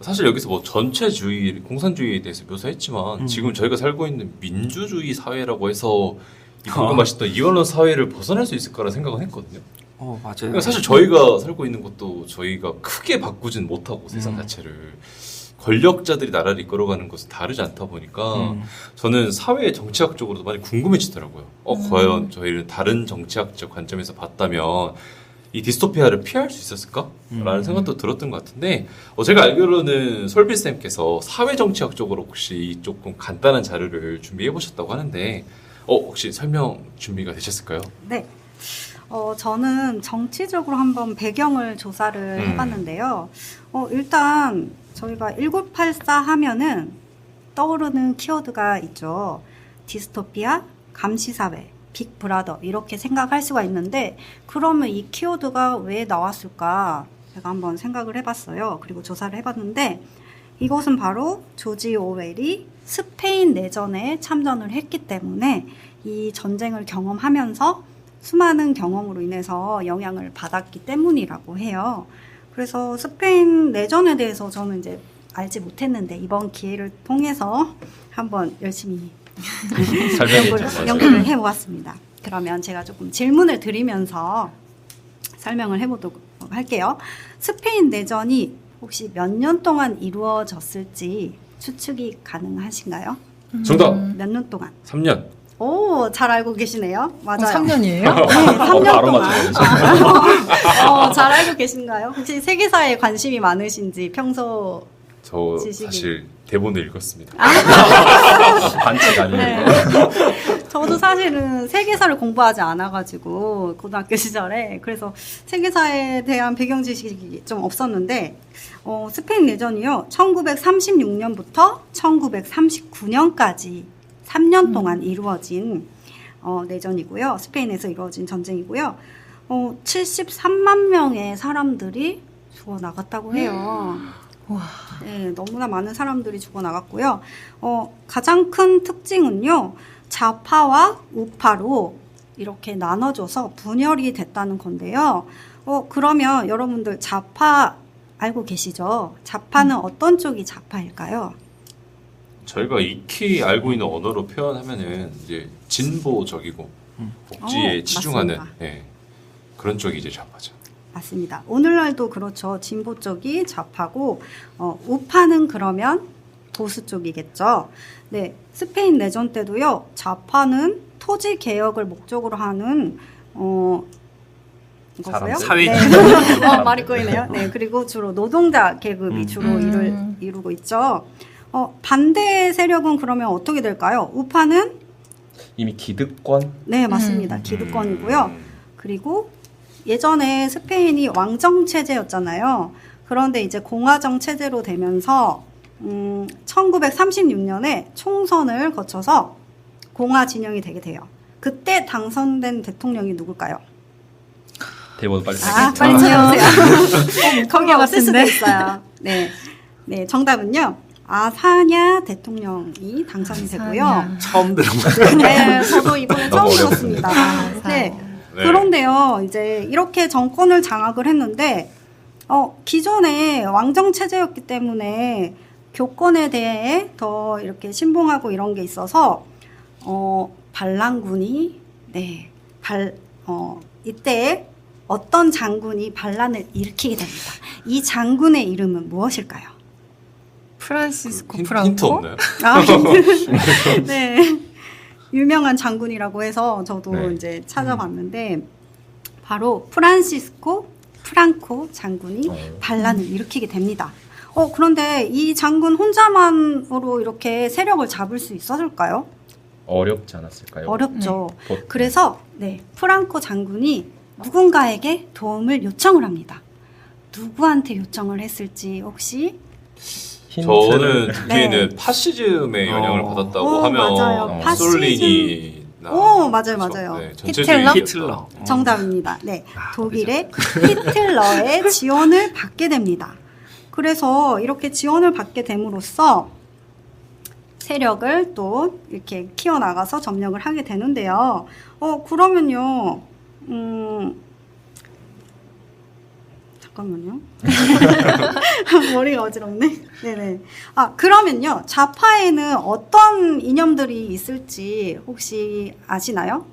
사실 여기서 뭐 전체주의, 공산주의에 대해서 묘사했지만 지금 저희가 살고 있는 민주주의 사회라고 해서 이 방금 말했던 이원론 사회를 벗어날 수 있을 거라 생각은 했거든요. 맞아요. 그러니까 사실 저희가 살고 있는 것도 저희가 크게 바꾸진 못하고 세상 자체를 권력자들이 나라를 이끌어가는 것은 다르지 않다 보니까 저는 사회 정치학적으로도 많이 궁금해지더라고요. 과연 저희를 다른 정치학적 관점에서 봤다면 이 디스토피아를 피할 수 있었을까? 라는 생각도 들었던 것 같은데 제가 알기로는 솔비쌤께서 사회정치학적으로 혹시 조금 간단한 자료를 준비해 보셨다고 하는데 혹시 설명 준비가 되셨을까요? 네. 저는 정치적으로 한번 배경을 조사를 해봤는데요. 일단 저희가 1984 하면은 떠오르는 키워드가 있죠. 디스토피아, 감시사회, 빅브라더 이렇게 생각할 수가 있는데 그러면 이 키워드가 왜 나왔을까? 제가 한번 생각을 해봤어요. 그리고 조사를 해봤는데 이것은 바로 조지 오웰이 스페인 내전에 참전을 했기 때문에 이 전쟁을 경험하면서 수많은 경험으로 인해서 영향을 받았기 때문이라고 해요. 그래서 스페인 내전에 대해서 저는 이제 알지 못했는데 이번 기회를 통해서 한번 열심히 연구를 해보았습니다. 그러면 제가 조금 질문을 드리면서 설명을 해보도록 할게요. 스페인 내전이 혹시 몇 년 동안 이루어졌을지 추측이 가능하신가요? 정답! 몇 년 동안? 3년. 오, 잘 알고 계시네요. 맞아요. 3년이에요? 네, 3년 바로 동안. 맞춰요. 잘 알고 계신가요? 혹시 세계사에 관심이 많으신지 평소 저 지식이. 사실 대본을 읽었습니다. 반칙 아니에요. 네. 저도 사실은 세계사를 공부하지 않아가지고 고등학교 시절에 그래서 세계사에 대한 배경 지식이 좀 없었는데 스페인 내전이요 1936년부터 1939년까지 3년 동안 이루어진 내전이고요. 스페인에서 이루어진 전쟁이고요. 73만 명의 사람들이 죽어나갔다고 해요. 와. 네, 너무나 많은 사람들이 죽어나갔고요. 가장 큰 특징은요, 좌파와 우파로 이렇게 나눠져서 분열이 됐다는 건데요. 그러면 여러분들 좌파 알고 계시죠? 좌파는 어떤 쪽이 좌파일까요? 저희가 익히 알고 있는 언어로 표현하면은 이제 진보적이고 복지에 치중하는 맞습니다. 예, 그런 쪽이 이제 좌파죠. 맞습니다. 오늘날도 그렇죠. 진보 쪽이 좌파고, 우파는 그러면 보수 쪽이겠죠. 네. 스페인 내전 때도요, 좌파는 토지 개혁을 목적으로 하는, 이거고요. 사회 네. 말이 꼬이네요. 네. 그리고 주로 노동자 계급이 주로 이루고 있죠. 반대 세력은 그러면 어떻게 될까요? 우파는? 이미 기득권? 네, 맞습니다. 기득권이고요. 그리고 예전에 스페인이 왕정 체제였잖아요. 그런데 이제 공화정 체제로 되면서 1936년에 총선을 거쳐서 공화 진영이 되게 돼요. 그때 당선된 대통령이 누굴까요? 대본 빨리 빨리 찾아보세요. 거기 것 없을 수도 같은데. 있어요. 네, 네, 정답은요. 아사냐 대통령이 당선이 되고요. 처음 들어봤어요. 네, 저도 이번에 처음 너무 들었습니다. 네. 네. 그런데요, 이제 이렇게 정권을 장악을 했는데, 기존에 왕정 체제였기 때문에 교권에 대해 더 이렇게 신봉하고 이런 게 있어서, 반란군이, 네, 이때 어떤 장군이 반란을 일으키게 됩니다. 이 장군의 이름은 무엇일까요? 프란시스코 힌트 프랑코? 없나요? 네. 유명한 장군이라고 해서 저도 네. 이제 찾아봤는데 바로 프란시스코 프랑코 장군이 반란을 일으키게 됩니다. 그런데 이 장군 혼자만으로 이렇게 세력을 잡을 수 있었을까요? 어렵지 않았을까요? 어렵죠. 보- 그래서 네, 프랑코 장군이 누군가에게 도움을 요청을 합니다. 누구한테 요청을 했을지 혹시 힌트를- 저는 듣기에는 네. 파시즘의 영향을 받았다고 맞아요. 하면 무솔리니 맞아요. 네, 전체주의 히틀러? 히틀러. 정답입니다. 네, 독일의 히틀러의 지원을 받게 됩니다. 그래서 이렇게 지원을 받게 됨으로써 세력을 또 이렇게 키워나가서 점령을 하게 되는데요. 그러면요, 잠깐만요. 머리가 어지럽네. 네네. 그러면요, 좌파에는 어떤 이념들이 있을지 혹시 아시나요?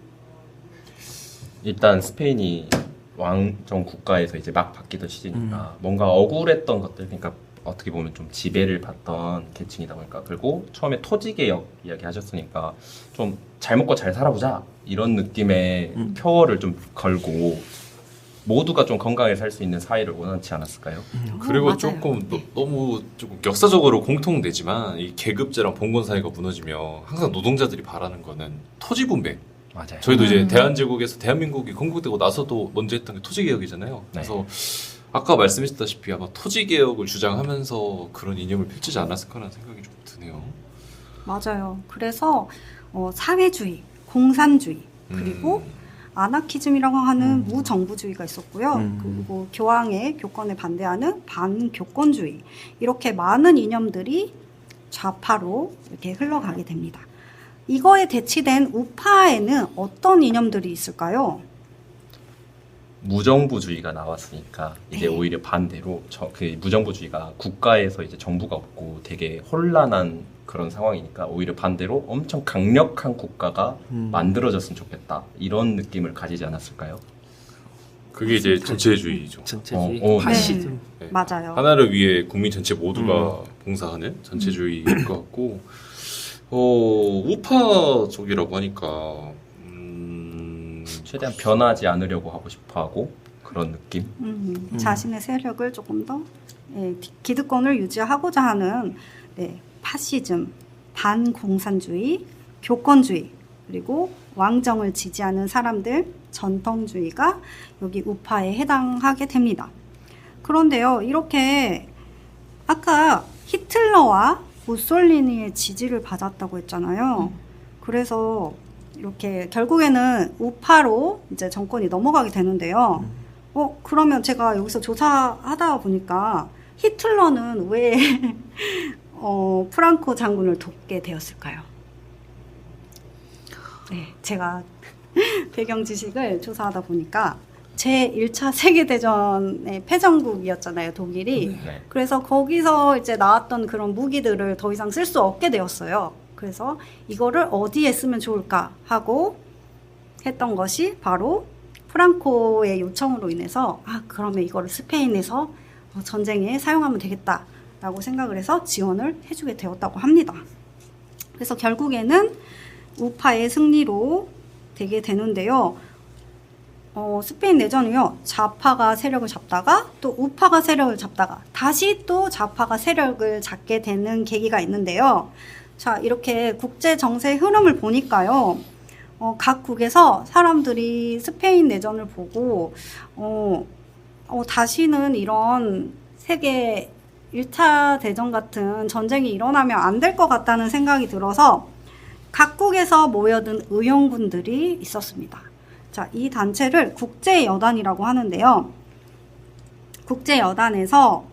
일단 스페인이 왕정 국가에서 이제 막 바뀌던 시기니까 뭔가 억울했던 것들, 그러니까 어떻게 보면 좀 지배를 받던 계층이다 보니까, 그리고 처음에 토지 개혁 이야기 하셨으니까 좀 잘 먹고 잘 살아보자 이런 느낌의 표어를 좀 걸고 모두가 좀 건강하게 살 수 있는 사회를 원하지 않았을까요? 그리고 맞아요. 조금 너무 조금 역사적으로 공통되지만 이 계급제랑 봉건 사회가 무너지면 항상 노동자들이 바라는 거는 토지 분배. 맞아요. 저희도 이제 대한제국에서 대한민국이 건국되고 나서도 먼저 했던 게 토지 개혁이잖아요. 그래서 아까 말씀하셨다시피 아마 토지 개혁을 주장하면서 그런 이념을 펼치지 않았을까라는 생각이 좀 드네요. 맞아요. 그래서 사회주의, 공산주의, 그리고 아나키즘이라고 하는 무정부주의가 있었고요. 그리고 교황의 교권에 반대하는 반교권주의. 이렇게 많은 이념들이 좌파로 이렇게 흘러가게 됩니다. 이거에 대치된 우파에는 어떤 이념들이 있을까요? 무정부주의가 나왔으니까 이제 네. 오히려 반대로 그 무정부주의가 국가에서 이제 정부가 없고 되게 혼란한 그런 상황이니까 오히려 반대로 엄청 강력한 국가가 만들어졌으면 좋겠다 이런 느낌을 가지지 않았을까요? 그게 이제 전체주의죠. 전체주의, 어, 파시즘. 네. 맞아요. 하나를 위해 국민 전체 모두가 봉사하는 전체주의일 것 같고, 우파 쪽이라고 하니까, 최대한 변하지 않으려고 하고 싶어하고 그런 느낌. 자신의 세력을 조금 더 기득권을 유지하고자 하는 파시즘, 반공산주의, 교권주의, 그리고 왕정을 지지하는 사람들, 전통주의가 여기 우파에 해당하게 됩니다. 그런데요, 이렇게 아까 히틀러와 무솔리니의 지지를 받았다고 했잖아요. 그래서 이렇게 결국에는 우파로 이제 정권이 넘어가게 되는데요. 그러면 제가 여기서 조사하다 보니까 히틀러는 왜 프랑코 장군을 돕게 되었을까요? 네, 제가 배경 지식을 조사하다 보니까 제1차 세계대전의 패전국이었잖아요, 독일이. 네. 그래서 거기서 이제 나왔던 그런 무기들을 더 이상 쓸 수 없게 되었어요. 그래서 이거를 어디에 쓰면 좋을까 하고 했던 것이 바로 프랑코의 요청으로 인해서 그러면 이거를 스페인에서 전쟁에 사용하면 되겠다라고 생각을 해서 지원을 해주게 되었다고 합니다. 그래서 결국에는 우파의 승리로 되게 되는데요. 스페인 내전이요. 좌파가 세력을 잡다가 또 우파가 세력을 잡다가 다시 또 좌파가 세력을 잡게 되는 계기가 있는데요. 자, 이렇게 국제 정세의 흐름을 보니까요. 각국에서 사람들이 스페인 내전을 보고 다시는 이런 세계 1차 대전 같은 전쟁이 일어나면 안 될 것 같다는 생각이 들어서 각국에서 모여든 의용군들이 있었습니다. 자, 이 단체를 국제여단이라고 하는데요. 국제여단에서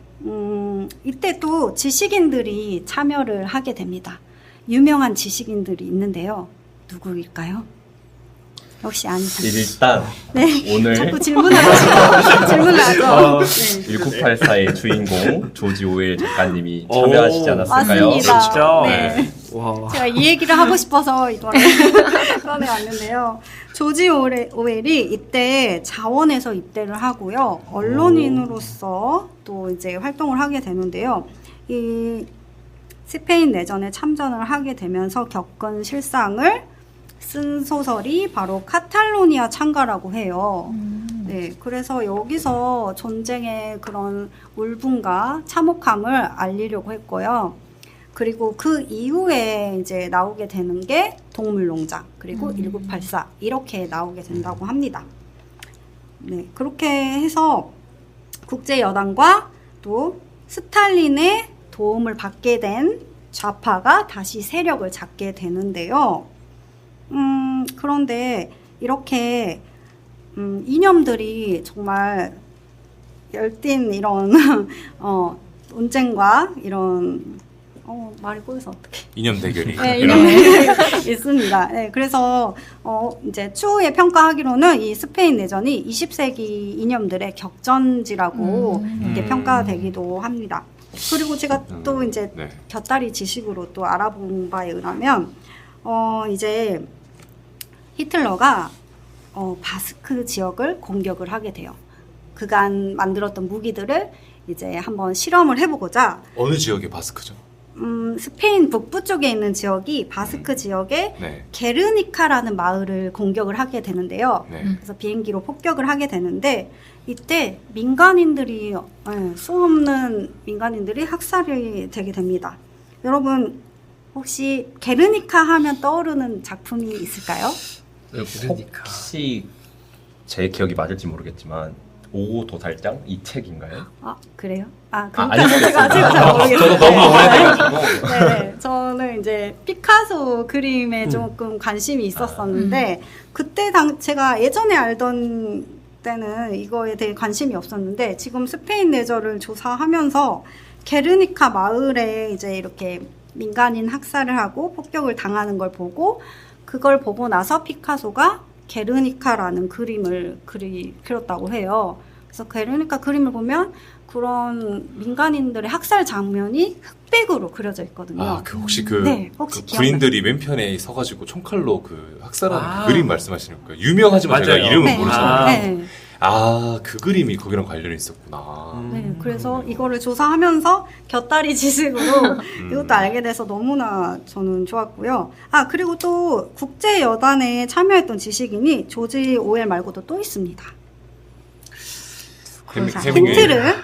이때 또 지식인들이 참여를 하게 됩니다. 유명한 지식인들이 있는데요. 누구일까요? 혹시 아니세요? 일단 네. 오늘 자꾸 질문을 하죠. 네. 1984의 주인공 조지 오웰 작가님이 참여하시지 않았을까요? 맞습니다. 그렇죠. 네. 와. 제가 이 얘기를 하고 싶어서 이거를 꺼내왔는데요. 조지 오웰이 이때 자원에서 입대를 하고요. 언론인으로서 또 이제 활동을 하게 되는데요. 이 스페인 내전에 참전을 하게 되면서 겪은 실상을 쓴 소설이 바로 카탈로니아 창가라고 해요. 네, 그래서 여기서 전쟁의 그런 울분과 참혹함을 알리려고 했고요. 그리고 그 이후에 이제 나오게 되는 게 동물농장, 그리고 1984 이렇게 나오게 된다고 합니다. 네, 그렇게 해서 국제여단과 또 스탈린의 도움을 받게 된 좌파가 다시 세력을 잡게 되는데요. 그런데 이렇게 이념들이 정말 열띤 이런 논쟁과 이런 말이 꼬여서 어떡해. 이념 대결이. 네, 이념이 있습니다. 네, 그래서 이제 추후에 평가하기로는 이 스페인 내전이 20세기 이념들의 격전지라고 이렇게 평가되기도 합니다. 그리고 제가 또 이제 네. 곁다리 지식으로 또 알아본 바에 의하면 이제 히틀러가 바스크 지역을 공격을 하게 돼요. 그간 만들었던 무기들을 이제 한번 실험을 해보고자 어느 지역의 바스크죠? 스페인 북부 쪽에 있는 지역이 바스크 지역의 네. 게르니카라는 마을을 공격을 하게 되는데요. 네. 그래서 비행기로 폭격을 하게 되는데 이때 민간인들이 수없는 민간인들이 학살이 되게 됩니다. 여러분 혹시 게르니카 하면 떠오르는 작품이 있을까요? 혹시 제 기억이 맞을지 모르겠지만 오 도살장 이 책인가요? 그래요? 아니겠어요. 제가 잘 모르겠어요. 저도 너무 오래돼가지고. 네, 저는 이제 피카소 그림에 조금 관심이 있었었는데 그때 제가 예전에 알던 때는 이거에 대해 관심이 없었는데 지금 스페인 내전을 조사하면서 게르니카 마을에 이제 이렇게 민간인 학살을 하고 폭격을 당하는 걸 보고 그걸 보고 나서 피카소가 게르니카라는 그림을 그렸다고 해요. 그래서 게르니카 그림을 보면 그런 민간인들의 학살 장면이 흑백으로 그려져 있거든요. 혹시 네, 혹시 그 군인들이 맨편에 서가지고 총칼로 그 학살하는 그 그림 말씀하시는 거예요? 유명하지만 제가 맞아요. 이름은 네. 모르잖아요. 아. 네. 아, 그 그림이 거기랑 관련이 있었구나. 네, 그래서 이거를 조사하면서 곁다리 지식으로 이것도 알게 돼서 너무나 저는 좋았고요. 아, 그리고 또 국제여단에 참여했던 지식인이 조지 오웰 말고도 또 있습니다. 자, 힌트를.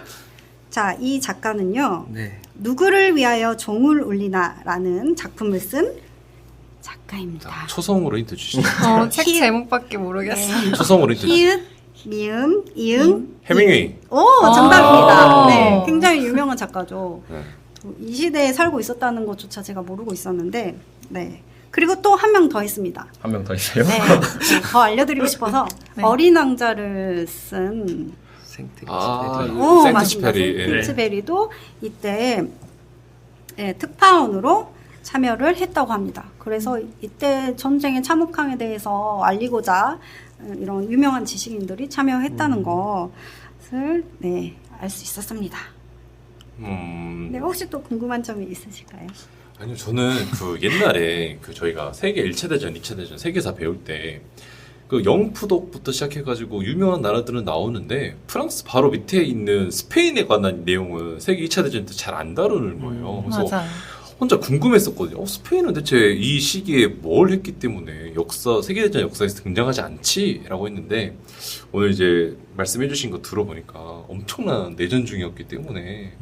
자, 이 작가는요. 네. 누구를 위하여 종을 울리나라는 작품을 쓴 작가입니다. 초성으로 힌트 주시죠. 책 히- 제목밖에 모르겠어요. 초성으로 힌트 주시죠. 히읗, 미음, 이응. 해밍웨이. 오, 정답입니다. 아. 네, 굉장히 유명한 작가죠. 네. 이 시대에 살고 있었다는 것조차 제가 모르고 있었는데, 네. 그리고 또 한 명 더 있습니다. 한 명 더 있어요. 네, 더 알려드리고 싶어서 네. 어린 왕자를 쓴 생텍스페리. 오, 맞습니다. 생트스페리. 예. 생트스페리도 이때 특파원으로 참여를 했다고 합니다. 그래서 이때 전쟁의 참혹함에 대해서 알리고자 이런 유명한 지식인들이 참여했다는 것을 네, 알 수 있었습니다. 네, 혹시 또 궁금한 점이 있으실까요? 아니요, 저는 그 옛날에 그 저희가 세계 1차 대전, 2차 대전, 세계사 배울 때 그 영푸독부터 시작해가지고 유명한 나라들은 나오는데 프랑스 바로 밑에 있는 스페인에 관한 내용은 세계 2차 대전 때 잘 안 다루는 거예요. 그래서 맞아요. 혼자 궁금했었거든요. 스페인은 대체 이 시기에 뭘 했기 때문에 세계대전 역사에서 등장하지 않지? 라고 했는데 오늘 이제 말씀해주신 거 들어보니까 엄청난 내전 중이었기 때문에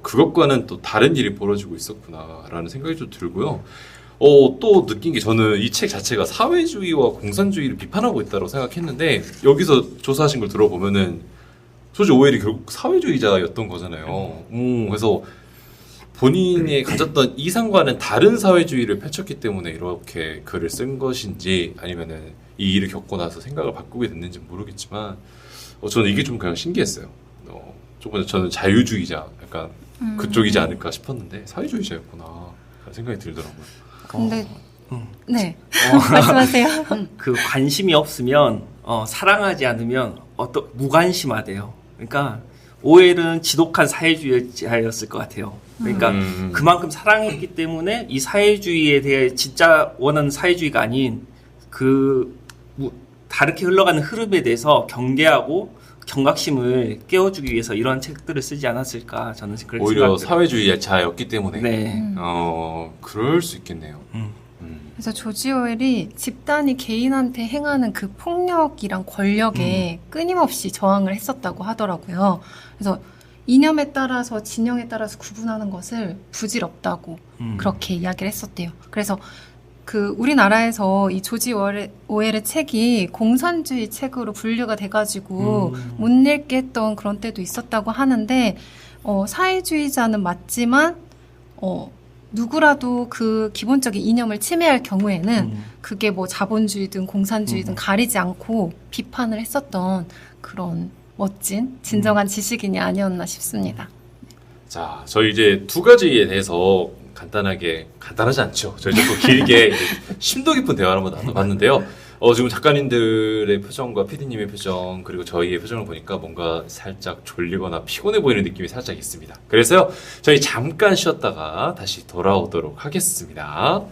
그것과는 또 다른 일이 벌어지고 있었구나라는 생각이 좀 들고요. 또 느낀 게 저는 이 책 자체가 사회주의와 공산주의를 비판하고 있다고 생각했는데 여기서 조사하신 걸 들어보면은 조지 오웰이 결국 사회주의자였던 거잖아요. 그래서 본인이 가졌던 이상과는 다른 사회주의를 펼쳤기 때문에 이렇게 글을 쓴 것인지 아니면은 이 일을 겪고 나서 생각을 바꾸게 됐는지 모르겠지만 저는 이게 좀 그냥 신기했어요. 조금 전에 저는 자유주의자 약간 그쪽이지 않을까 싶었는데 사회주의자였구나 라는 생각이 들더라고요. 근데 네. 말씀하세요. 그 관심이 없으면 사랑하지 않으면 무관심하대요. 그러니까 오웰은 지독한 사회주의자였을 것 같아요. 그러니까 그만큼 사랑했기 때문에 이 사회주의에 대해 진짜 원하는 사회주의가 아닌 다르게 흘러가는 흐름에 대해서 경계하고 경각심을 깨워주기 위해서 이런 책들을 쓰지 않았을까 저는 그렇게 오히려 생각해요. 사회주의자였기 때문에 네. 그럴 수 있겠네요. 그래서 조지 오웰이 집단이 개인한테 행하는 그 폭력이랑 권력에 끊임없이 저항을 했었다고 하더라고요. 그래서 이념에 따라서 진영에 따라서 구분하는 것을 부질없다고 그렇게 이야기를 했었대요. 그래서 그 우리나라에서 이 조지 오웰의 책이 공산주의 책으로 분류가 돼가지고 못 읽게 했던 그런 때도 있었다고 하는데 사회주의자는 맞지만 누구라도 그 기본적인 이념을 침해할 경우에는 그게 뭐 자본주의든 공산주의든 가리지 않고 비판을 했었던 그런 멋진 진정한 지식인이 아니었나 싶습니다. 자, 저희 이제 두 가지에 대해서 간단하지 않죠. 저희 조금 길게 심도 깊은 대화를 한번 나눠봤는데요. 지금 작가님들의 표정과 PD님의 표정 그리고 저희의 표정을 보니까 뭔가 살짝 졸리거나 피곤해 보이는 느낌이 살짝 있습니다. 그래서요, 저희 잠깐 쉬었다가 다시 돌아오도록 하겠습니다.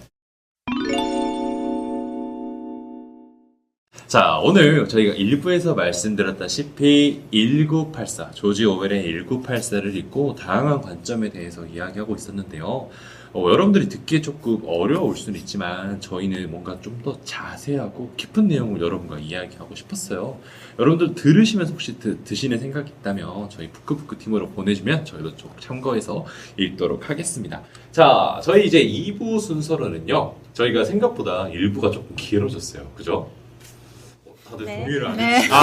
자, 오늘 저희가 1부에서 말씀드렸다시피 1984, 조지 오웰의 1984를 읽고 다양한 관점에 대해서 이야기하고 있었는데요. 여러분들이 듣기에 조금 어려울 수는 있지만 저희는 뭔가 좀 더 자세하고 깊은 내용을 여러분과 이야기하고 싶었어요. 여러분들 들으시면서 혹시 드시는 생각이 있다면 저희 부크부크 팀으로 보내주면 저희도 좀 참고해서 읽도록 하겠습니다. 자, 저희 이제 2부 순서로는요, 저희가 생각보다 1부가 조금 길어졌어요. 그죠? 다들 네. 동의를 안 네. 해주시죠?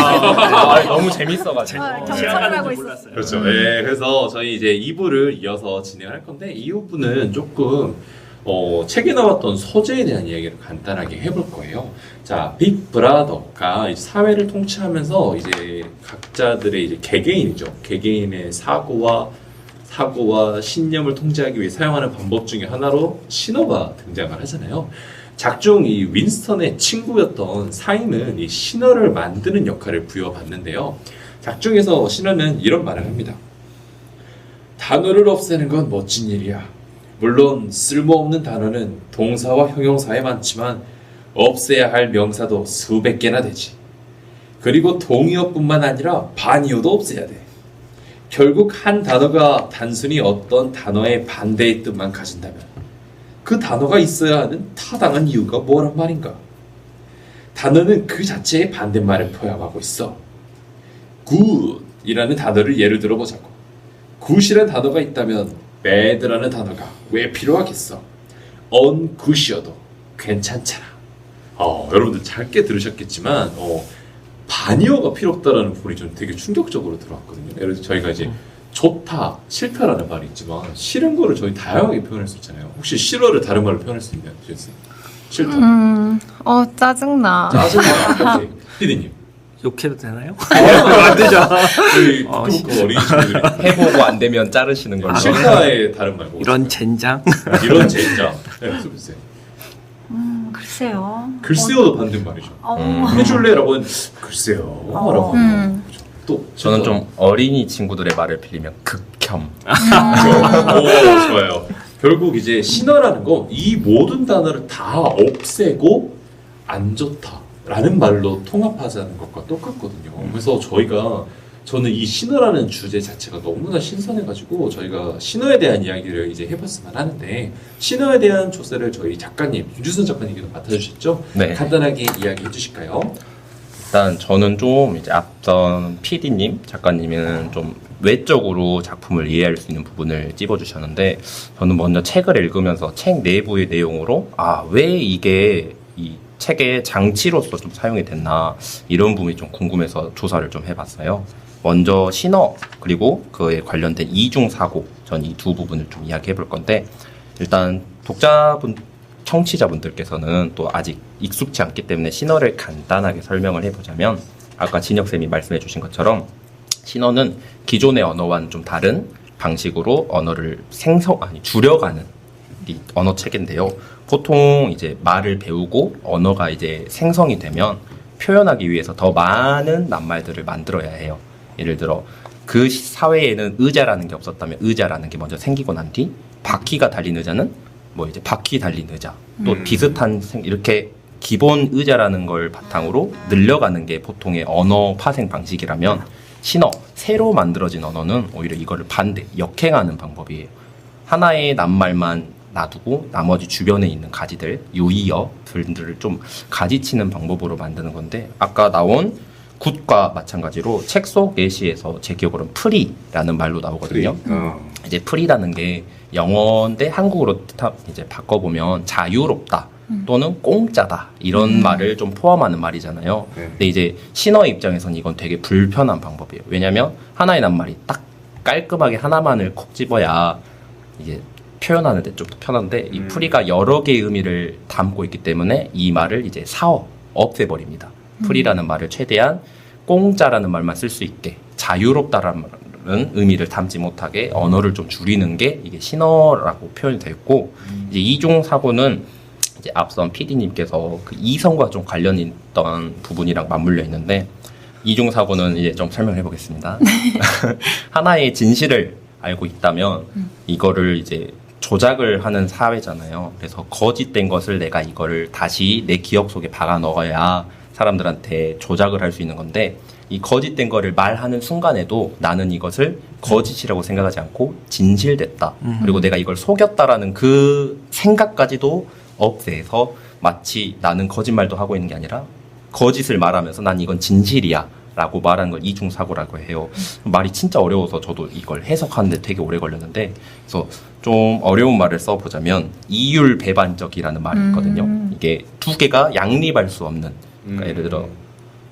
너무 재밌어가지고. 경청을 하고 몰랐어요. 있었어요. 그렇죠. 네, 그래서 저희 이제 2부를 이어서 진행할 건데, 2부는 조금 책에 나왔던 소재에 대한 이야기를 간단하게 해볼 거예요. 자, 빅 브라더가 이제 사회를 통치하면서 이제 각자들의 이제 개개인이죠. 개개인의 사고와 신념을 통제하기 위해 사용하는 방법 중에 하나로 신어가 등장을 하잖아요. 작중 이 윈스턴의 친구였던 사임은 이 신어를 만드는 역할을 부여받는데요. 작중에서 신어는 이런 말을 합니다. 단어를 없애는 건 멋진 일이야. 물론 쓸모없는 단어는 동사와 형용사에 많지만 없애야 할 명사도 수백 개나 되지. 그리고 동의어뿐만 아니라 반의어도 없애야 돼. 결국 한 단어가 단순히 어떤 단어의 반대의 뜻만 가진다면 그 단어가 있어야 하는 타당한 이유가 뭐란 말인가? 단어는 그 자체의 반대말을 포함하고 있어. good이라는 단어를 예를 들어보자고. good이라는 단어가 있다면 bad라는 단어가 왜 필요하겠어? ungood이어도 괜찮잖아. 여러분들 짧게 들으셨겠지만 반의어가 필요 없다라는 부분이 좀 되게 충격적으로 들어왔거든요. 예를 들어 저희가 이제 좋다, 싫다라는 말이 있지만 싫은 거를 저희 다양하게 표현할 수 있잖아요. 혹시 싫어를 다른 말로 표현할 수 있나요? 싫다. 짜증나. 짜증나. 오케이. 피디님. 욕해도 되나요? 안 되죠. 우리 어, 부끄럽고 어린 친구들이 해보고 안 되면 자르시는 걸로. 싫다의 다른 말 뭐? 이런 젠장. 이런 젠장. 네, 글쎄요. 글쎄요. 글쎄요도 반대말이죠. 해줄래라고 하면 글쎄요. 라고 하면 또 저는 좀 어린이 친구들의 말을 빌리면 극혐. 오, 좋아요. 결국 이제 신어라는 거 이 모든 단어를 다 없애고 안 좋다라는 말로 통합하자는 것과 똑같거든요. 그래서 저는 이 신어라는 주제 자체가 너무나 신선해가지고 저희가 신어에 대한 이야기를 이제 해봤으면 하는데 신어에 대한 조사를 저희 작가님 윤주선 작가님께서 맡아주셨죠? 네. 간단하게 이야기해 주실까요? 일단 저는 좀 이제 앞선 PD님, 작가님은 좀 외적으로 작품을 이해할 수 있는 부분을 찝어주셨는데 저는 먼저 책을 읽으면서 책 내부의 내용으로 왜 이게 이 책의 장치로서 좀 사용이 됐나 이런 부분이 좀 궁금해서 조사를 좀 해봤어요. 먼저 신어 그리고 그에 관련된 이중사고 전 이 두 부분을 좀 이야기해 볼 건데 일단 청취자분들께서는 또 아직 익숙치 않기 때문에 신어를 간단하게 설명을 해보자면 아까 진혁쌤이 말씀해 주신 것처럼 신어는 기존의 언어와는 좀 다른 방식으로 언어를 줄여가는 이 언어 체계인데요. 보통 이제 말을 배우고 언어가 이제 생성이 되면 표현하기 위해서 더 많은 낱말들을 만들어야 해요. 예를 들어 그 사회에는 의자라는 게 없었다면 의자라는 게 먼저 생기고 난 뒤 바퀴가 달린 의자는 뭐 이제 바퀴 달린 의자 또 비슷한 이렇게 기본 의자라는 걸 바탕으로 늘려가는 게 보통의 언어 파생 방식이라면 신어 새로 만들어진 언어는 오히려 이거를 역행하는 방법이에요. 하나의 낱말만 놔두고 나머지 주변에 있는 가지들 유의어들을 좀 가지치는 방법으로 만드는 건데 아까 나온 굿과 마찬가지로 책 속 예시에서 제 기억으로는 프리라는 말로 나오거든요. 이제 프리라는 게 영어인데 한국어로 이제 바꿔보면 자유롭다 또는 공짜다 이런 말을 좀 포함하는 말이잖아요. 근데 이제 신어의 입장에서는 이건 되게 불편한 방법이에요. 왜냐하면 하나의 낱말이 딱 깔끔하게 하나만을 콕 집어야 이게 표현하는데 좀 더 편한데 이 프리가 여러 개의 의미를 담고 있기 때문에 이 말을 이제 없애버립니다. 프리라는 말을 최대한 공짜라는 말만 쓸 수 있게 자유롭다라는 의미를 담지 못하게 언어를 좀 줄이는 게 이게 신어라고 표현이 됐고 이제 이중 사고는 이제 앞선 PD님께서 그 이성과 좀 관련 있던 부분이랑 맞물려 있는데 이중 사고는 이제 좀 설명해 보겠습니다. 하나의 진실을 알고 있다면 이거를 이제 조작을 하는 사회잖아요. 그래서 거짓된 것을 내가 이거를 다시 내 기억 속에 박아 넣어야 사람들한테 조작을 할 수 있는 건데 이 거짓된 거를 말하는 순간에도 나는 이것을 거짓이라고 생각하지 않고 진실됐다. 그리고 내가 이걸 속였다라는 그 생각까지도 없애서 마치 나는 거짓말도 하고 있는 게 아니라 거짓을 말하면서 난 이건 진실이야 라고 말하는 걸 이중사고라고 해요. 말이 진짜 어려워서 저도 이걸 해석하는데 되게 오래 걸렸는데 그래서 좀 어려운 말을 써보자면 이율배반적이라는 말이 있거든요. 이게 두 개가 양립할 수 없는 그러니까 예를 들어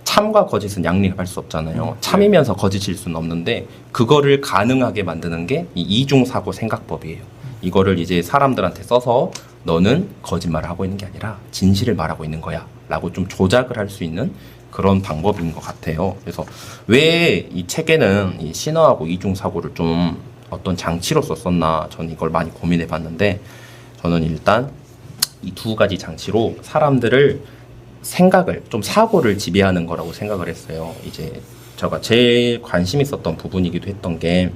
참과 거짓은 양립할 수 없잖아요. 참이면서 거짓일 수는 없는데 그거를 가능하게 만드는 게 이 이중사고 생각법이에요. 이거를 이제 사람들한테 써서 너는 거짓말을 하고 있는 게 아니라 진실을 말하고 있는 거야 라고 좀 조작을 할 수 있는 그런 방법인 것 같아요. 그래서 왜 이 책에는 이 신어하고 이중사고를 좀 어떤 장치로서 썼나 저는 이걸 많이 고민해 봤는데 저는 일단 이 두 가지 장치로 사람들을 생각을 좀 사고를 지배하는 거라고 생각을 했어요. 이제 제가 제일 관심 있었던 부분이기도 했던 게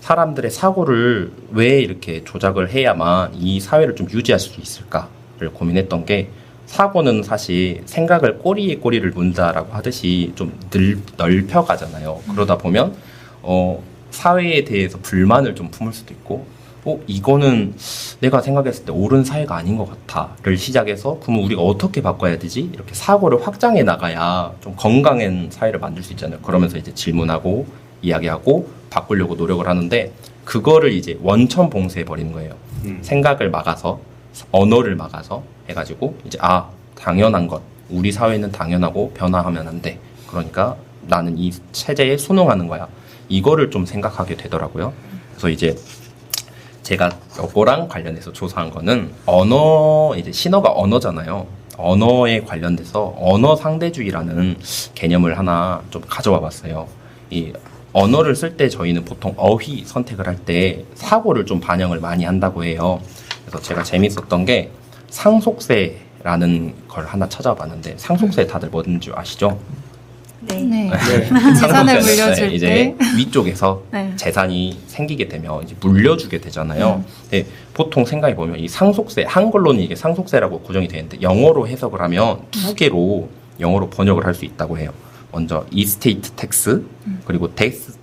사람들의 사고를 왜 이렇게 조작을 해야만 이 사회를 좀 유지할 수 있을까를 고민했던 게 사고는 사실 생각을 꼬리에 꼬리를 문다라고 하듯이 좀 넓혀가잖아요. 그러다 보면 사회에 대해서 불만을 좀 품을 수도 있고 이거는 내가 생각했을 때 옳은 사회가 아닌 것 같아를 시작해서 그러면 우리가 어떻게 바꿔야 되지? 이렇게 사고를 확장해 나가야 좀 건강한 사회를 만들 수 있잖아요. 그러면서 이제 질문하고 이야기하고 바꾸려고 노력을 하는데 그거를 이제 원천 봉쇄해 버리는 거예요. 생각을 막아서 언어를 막아서 해가지고 이제 당연한 것 우리 사회는 당연하고 변화하면 안 돼. 그러니까 나는 이 체제에 순응하는 거야. 이거를 좀 생각하게 되더라고요. 그래서 이제 제가 이거랑 관련해서 조사한 거는 이제 신어가 언어잖아요. 언어에 관련돼서 언어 상대주의라는 개념을 하나 좀 가져와 봤어요. 이 언어를 쓸 때 저희는 보통 어휘 선택을 할 때 사고를 좀 반영을 많이 한다고 해요. 그래서 제가 재밌었던 게 상속세라는 걸 하나 찾아봤는데 상속세 다들 뭔지 아시죠? 네. 재산을 물려줄 이제 때 위쪽에서 네. 재산이 생기게 되면 이제 물려주게 되잖아요. 근데 보통 생각해 보면 이 상속세 한글로는 이게 상속세라고 구정이 되는데 영어로 해석을 하면 두 개로 영어로 번역을 할 수 있다고 해요. 먼저 이스테이트 텍스 그리고 데스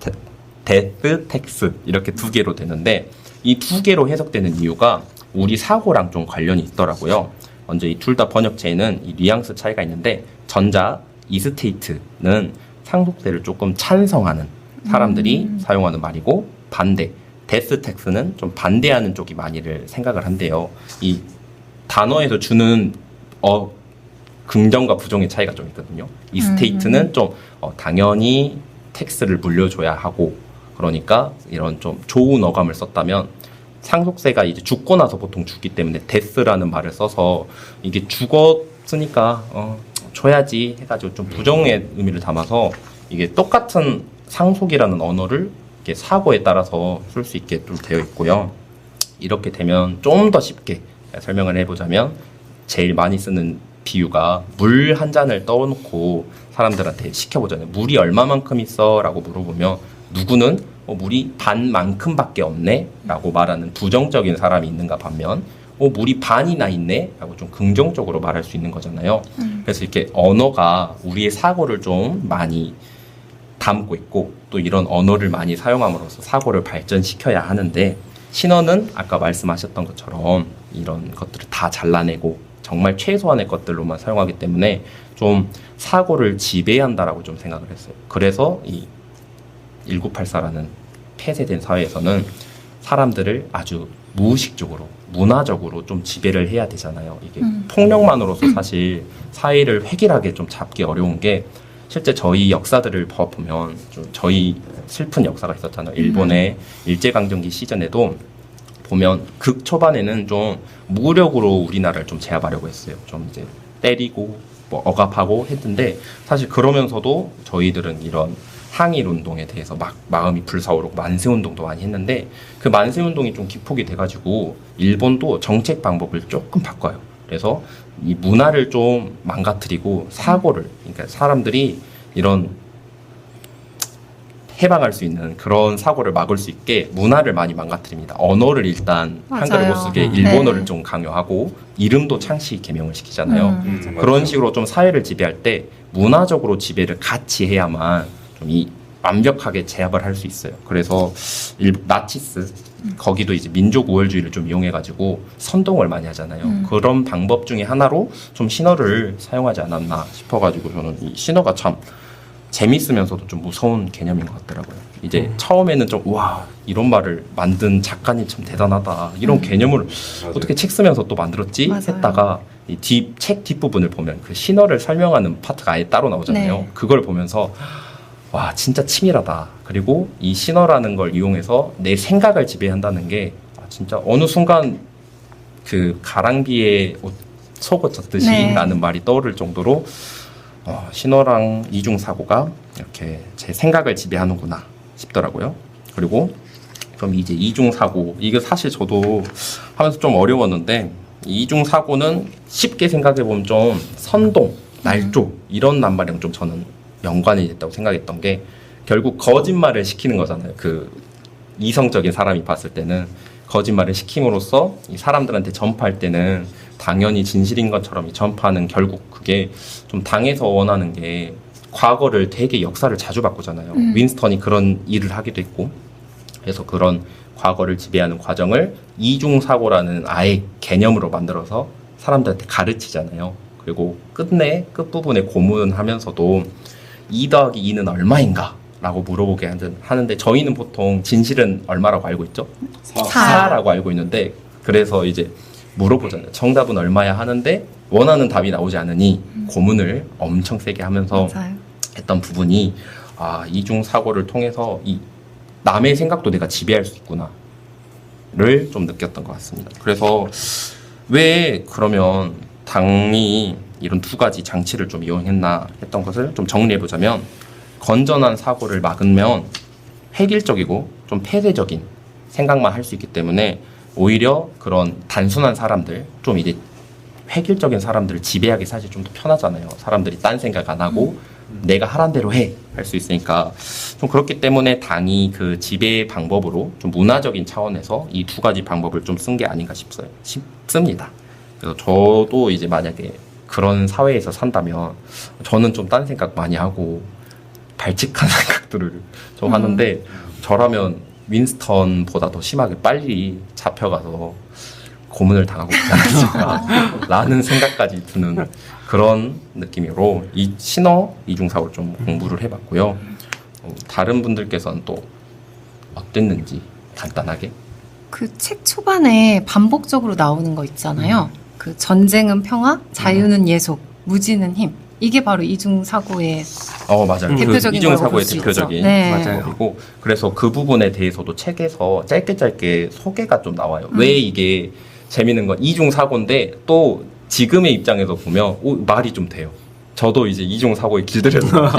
텍스 이렇게 두 개로 되는데 이 두 개로 해석되는 이유가 우리 사고랑 좀 관련이 있더라고요. 먼저 이 둘 다 번역체에는 이 뉘앙스 차이가 있는데 전자 이스테이트는 상속세를 조금 찬성하는 사람들이 사용하는 말이고 반대 데스 텍스는 좀 반대하는 쪽이 많이를 생각을 한대요. 이 단어에서 주는 긍정과 부정의 차이가 좀 있거든요. 이스테이트는 좀 당연히 텍스를 물려줘야 하고 그러니까 이런 좀 좋은 어감을 썼다면 상속세가 이제 죽고 나서 보통 죽기 때문에 데스라는 말을 써서 이게 죽었으니까 줘야지 해가지고 좀 부정의 의미를 담아서 이게 똑같은 상속이라는 언어를 이렇게 사고에 따라서 쓸 수 있게 좀 되어 있고요. 이렇게 되면 좀 더 쉽게 설명을 해보자면 제일 많이 쓰는 비유가 물 한 잔을 떠놓고 사람들한테 시켜보잖아요. 물이 얼마만큼 있어? 라고 물어보면 누구는 물이 반만큼밖에 없네? 라고 말하는 부정적인 사람이 있는가 반면 물이 반이나 있네? 라고 좀 긍정적으로 말할 수 있는 거잖아요. 그래서 이렇게 언어가 우리의 사고를 좀 많이 담고 있고 또 이런 언어를 많이 사용함으로써 사고를 발전시켜야 하는데 신어는 아까 말씀하셨던 것처럼 이런 것들을 다 잘라내고 정말 최소한의 것들로만 사용하기 때문에 좀 사고를 지배한다라고 좀 생각을 했어요. 그래서 이 1984라는 폐쇄된 사회에서는 사람들을 아주 무의식적으로 문화적으로 좀 지배를 해야 되잖아요. 이게 폭력만으로서 사실 사회를 획일하게 좀 잡기 어려운 게 실제 저희 역사들을 보면 좀 저희 슬픈 역사가 있었잖아요. 일본의 일제강점기 시즌에도 보면 극 초반에는 좀 무력으로 우리나라를 좀 제압하려고 했어요. 좀 이제 때리고 뭐 억압하고 했는데 사실 그러면서도 저희들은 이런 항일 운동에 대해서 막 마음이 불사오르고 만세 운동도 많이 했는데 그 만세 운동이 좀 기폭이 돼가지고 일본도 정책 방법을 조금 바꿔요. 그래서 이 문화를 좀 망가뜨리고 사고를 그러니까 사람들이 이런 해방할 수 있는 그런 사고를 막을 수 있게 문화를 많이 망가뜨립니다. 언어를 일단 한글을 못 쓰게 일본어를 네. 좀 강요하고 이름도 창씨 개명을 시키잖아요. 그런 식으로 좀 사회를 지배할 때 문화적으로 지배를 같이 해야만 좀 이 완벽하게 제압을 할 수 있어요. 그래서 나치스 거기도 이제 민족 우월주의를 좀 이용해가지고 선동을 많이 하잖아요. 그런 방법 중에 하나로 좀 신어를 사용하지 않았나 싶어가지고 저는 이 신어가 참 재밌으면서도 좀 무서운 개념인 것 같더라고요. 이제 처음에는 좀 와 이런 말을 만든 작가님 참 대단하다 이런 개념을 맞아요. 어떻게 책 쓰면서 또 만들었지 맞아요. 했다가 이 책 뒷부분을 보면 그 신어를 설명하는 파트가 아예 따로 나오잖아요. 네. 그걸 보면서 와 진짜 치밀하다. 그리고 이 신어라는 걸 이용해서 내 생각을 지배한다는 게 진짜 어느 순간 그 가랑비에 속옷 젖듯이 네. 라는 말이 떠오를 정도로 신어랑 이중사고가 이렇게 제 생각을 지배하는구나 싶더라고요. 그리고 그럼 이제 이중사고 이게 사실 저도 하면서 좀 어려웠는데 이중사고는 쉽게 생각해보면 좀 선동, 날조 이런 낱말이랑 좀 저는 연관이 됐다고 생각했던 게 결국 거짓말을 시키는 거잖아요. 그 이성적인 사람이 봤을 때는 거짓말을 시킴으로써 이 사람들한테 전파할 때는 당연히 진실인 것처럼 이 전파는 결국 그게 좀 당에서 원하는 게 과거를 되게 역사를 자주 바꾸잖아요. 윈스턴이 그런 일을 하기도 했고, 그래서 그런 과거를 지배하는 과정을 이중사고라는 아예 개념으로 만들어서 사람들한테 가르치잖아요. 그리고 끝부분에 고문하면서도 2 더하기 2는 얼마인가? 라고 물어보게 하는데 저희는 보통 진실은 얼마라고 알고 있죠? 4라고 알고 있는데, 그래서 이제 물어보잖아요. 정답은 얼마야 하는데 원하는 답이 나오지 않으니 고문을 엄청 세게 하면서 맞아요. 했던 부분이 이중사고를 통해서 이 남의 생각도 내가 지배할 수 있구나를 좀 느꼈던 것 같습니다. 그래서 왜 그러면 당이 이런 두 가지 장치를 좀 이용했나 했던 것을 좀 정리해보자면, 건전한 사고를 막으면 획일적이고 좀 폐쇄적인 생각만 할 수 있기 때문에 오히려 그런 단순한 사람들, 좀 이제 획일적인 사람들을 지배하기 사실 좀 더 편하잖아요. 사람들이 딴 생각 안 하고 내가 하란 대로 해 할 수 있으니까, 좀 그렇기 때문에 당이 그 지배 방법으로 좀 문화적인 차원에서 이 두 가지 방법을 좀 쓴 게 아닌가 싶습니다. 그래서 저도 이제 만약에 그런 사회에서 산다면 저는 좀 딴 생각 많이 하고 발칙한 생각들을 좀 하는데, 저라면 윈스턴보다 더 심하게 빨리 잡혀가서 고문을 당하고 있지 않았을까 라는 생각까지 드는 그런 느낌으로 이 신어 이중사고를 좀 공부를 해봤고요. 다른 분들께서는 또 어땠는지 간단하게. 그 책 초반에 반복적으로 나오는 거 있잖아요. 그 전쟁은 평화, 자유는 예속, 무지는 힘. 이게 바로 이중사고의 맞아요. 대표적인 그 거라고 이중사고의 볼수 대표적인 있죠. 네. 맞아요. 그리고 그래서 그 부분에 대해서도 책에서 짧게 소개가 좀 나와요. 왜 이게 재밌는 건 이중사고인데 또 지금의 입장에서 보면 말이 좀 돼요. 저도 이제 이중사고에 길들여서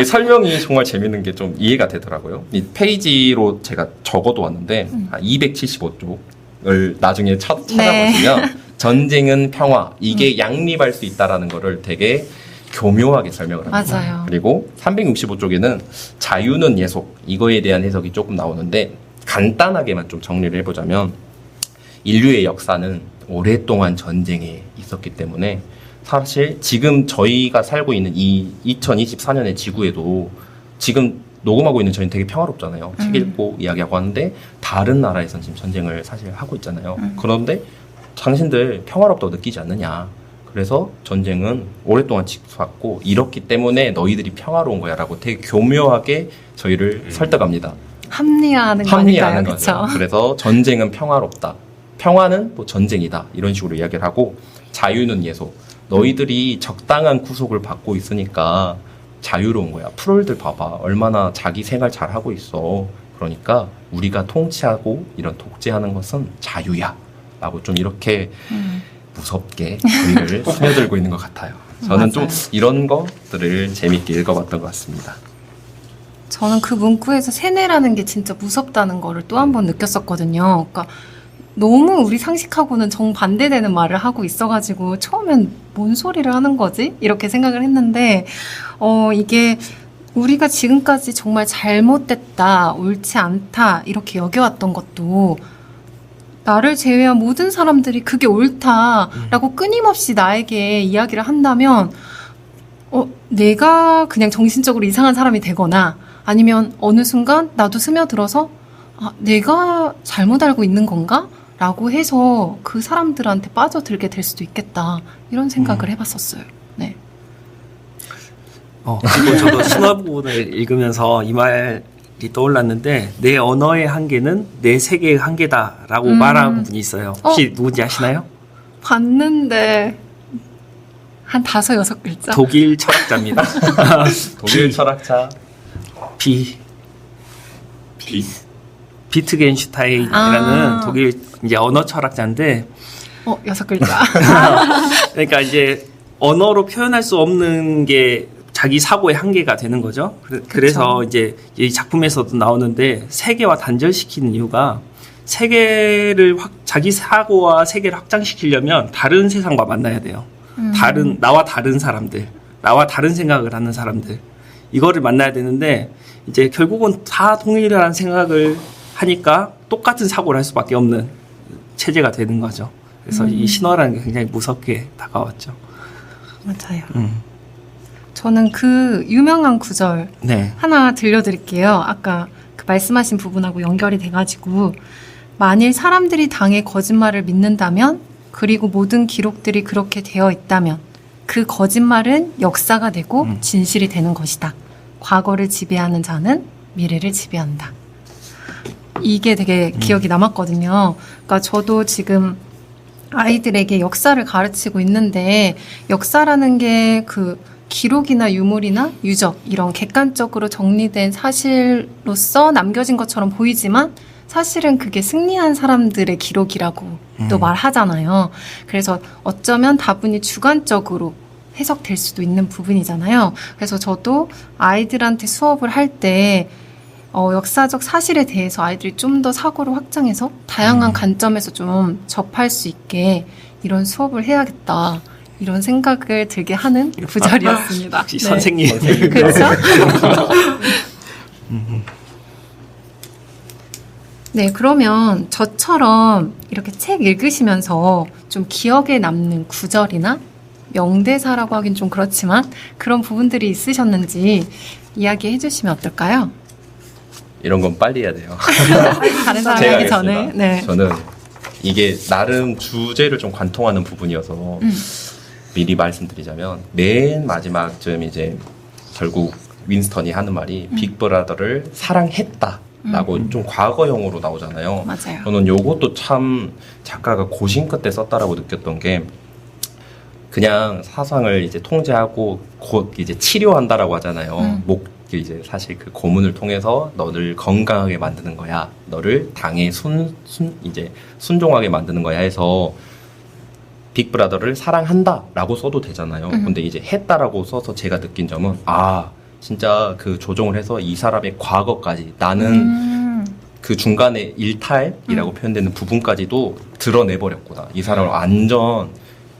설명이 정말 재밌는 게 좀 이해가 되더라고요. 이 페이지로 제가 적어도 왔는데 275쪽을 나중에 찾아보시면 전쟁은 평화, 이게 양립할 수 있다라는 거를 되게 교묘하게 설명을 합니다. 맞아요. 그리고 365쪽에는 자유는 예속, 이거에 대한 해석이 조금 나오는데, 간단하게만 좀 정리를 해보자면 인류의 역사는 오랫동안 전쟁에 있었기 때문에 사실 지금 저희가 살고 있는 이 2024년의 지구에도 지금 녹음하고 있는 저희는 되게 평화롭잖아요. 책 읽고 이야기하고 하는데 다른 나라에서는 지금 전쟁을 사실 하고 있잖아요. 그런데 당신들 평화롭다고 느끼지 않느냐. 그래서 전쟁은 오랫동안 치솟았고 이렇기 때문에 너희들이 평화로운 거야 라고 되게 교묘하게 저희를 설득합니다. 합리화하는 거 아닐까요? 거죠. 그렇죠. 그래서 전쟁은 평화롭다. 평화는 뭐 전쟁이다. 이런 식으로 이야기를 하고, 자유는 예속. 너희들이 적당한 구속을 받고 있으니까 자유로운 거야. 프롤들 봐봐. 얼마나 자기 생활 잘하고 있어. 그러니까 우리가 통치하고 이런 독재하는 것은 자유야. 라고 좀 이렇게 무섭게 저희를 스며들고 있는 것 같아요. 저는 좀 이런 것들을 재밌게 읽어봤던 것 같습니다. 저는 그 문구에서 세뇌라는 게 진짜 무섭다는 거를 또 한 번 느꼈었거든요. 그러니까 너무 우리 상식하고는 정반대되는 말을 하고 있어가지고 처음엔 뭔 소리를 하는 거지? 이렇게 생각을 했는데 이게 우리가 지금까지 정말 잘못됐다, 옳지 않다 이렇게 여겨왔던 것도 나를 제외한 모든 사람들이 그게 옳다라고 끊임없이 나에게 이야기를 한다면 내가 그냥 정신적으로 이상한 사람이 되거나 아니면 어느 순간 나도 스며들어서 내가 잘못 알고 있는 건가? 라고 해서 그 사람들한테 빠져들게 될 수도 있겠다. 이런 생각을 해봤었어요. 네. 그리고 저도 신화 부분을 읽으면서 이 말이 떠올랐는데, 내 언어의 한계는 내 세계의 한계다라고 말하는 분이 있어요. 혹시 누군지 아시나요? 봤는데 한 5, 6글자? 독일 철학자입니다. 독일 철학자 비트겐슈타인이라는 독일 이제 언어 철학자인데, 6글자. 그러니까 이제 언어로 표현할 수 없는 게 자기 사고의 한계가 되는 거죠. 그래서 이제 이 작품에서도 나오는데, 세계와 단절시키는 이유가, 세계를 자기 사고와 세계를 확장시키려면 다른 세상과 만나야 돼요. 나와 다른 사람들, 나와 다른 생각을 하는 사람들, 이거를 만나야 되는데, 이제 결국은 다 통일이라는 생각을 하니까 똑같은 사고를 할 수밖에 없는 체제가 되는 거죠. 그래서 이 신화라는 게 굉장히 무섭게 다가왔죠. 맞아요. 저는 그 유명한 구절 네. 하나 들려드릴게요. 아까 그 말씀하신 부분하고 연결이 돼가지고 만일 사람들이 당의 거짓말을 믿는다면 그리고 모든 기록들이 그렇게 되어 있다면 그 거짓말은 역사가 되고 진실이 되는 것이다. 과거를 지배하는 자는 미래를 지배한다. 이게 되게 기억이 남았거든요. 그러니까 저도 지금 아이들에게 역사를 가르치고 있는데 역사라는 게 그 기록이나 유물이나 유적 이런 객관적으로 정리된 사실로서 남겨진 것처럼 보이지만 사실은 그게 승리한 사람들의 기록이라고 또 말하잖아요. 그래서 어쩌면 다분히 주관적으로 해석될 수도 있는 부분이잖아요. 그래서 저도 아이들한테 수업을 할 때 역사적 사실에 대해서 아이들이 좀 더 사고를 확장해서 다양한 관점에서 좀 접할 수 있게 이런 수업을 해야겠다. 이런 생각을 들게 하는 구절이었습니다. 역시 선생님. 그렇죠? 네, 그러면 저처럼 이렇게 책 읽으시면서 좀 기억에 남는 구절이나 명대사라고 하긴 좀 그렇지만 그런 부분들이 있으셨는지 이야기해 주시면 어떨까요? 이런 건 빨리 해야 돼요. 다른 사람 제가 하기 전에. 하겠습니다. 네. 저는 이게 나름 주제를 좀 관통하는 부분이어서 미리 말씀드리자면 맨 마지막쯤 이제 결국 윈스턴이 하는 말이 빅브라더를 사랑했다라고 좀 과거형으로 나오잖아요. 맞아요. 저는 요것도 참 작가가 고심 끝에 썼다라고 느꼈던 게 그냥 사상을 이제 통제하고 곧 이제 치료한다라고 하잖아요. 이제 사실 그 고문을 통해서 너를 건강하게 만드는 거야. 너를 당에 이제 순종하게 만드는 거야 해서 빅브라더를 사랑한다라고 써도 되잖아요. 근데 이제 했다라고 써서 제가 느낀 점은 진짜 그 조정을 해서 이 사람의 과거까지 나는 그 중간에 일탈이라고 표현되는 부분까지도 드러내버렸구나. 이 사람을 완전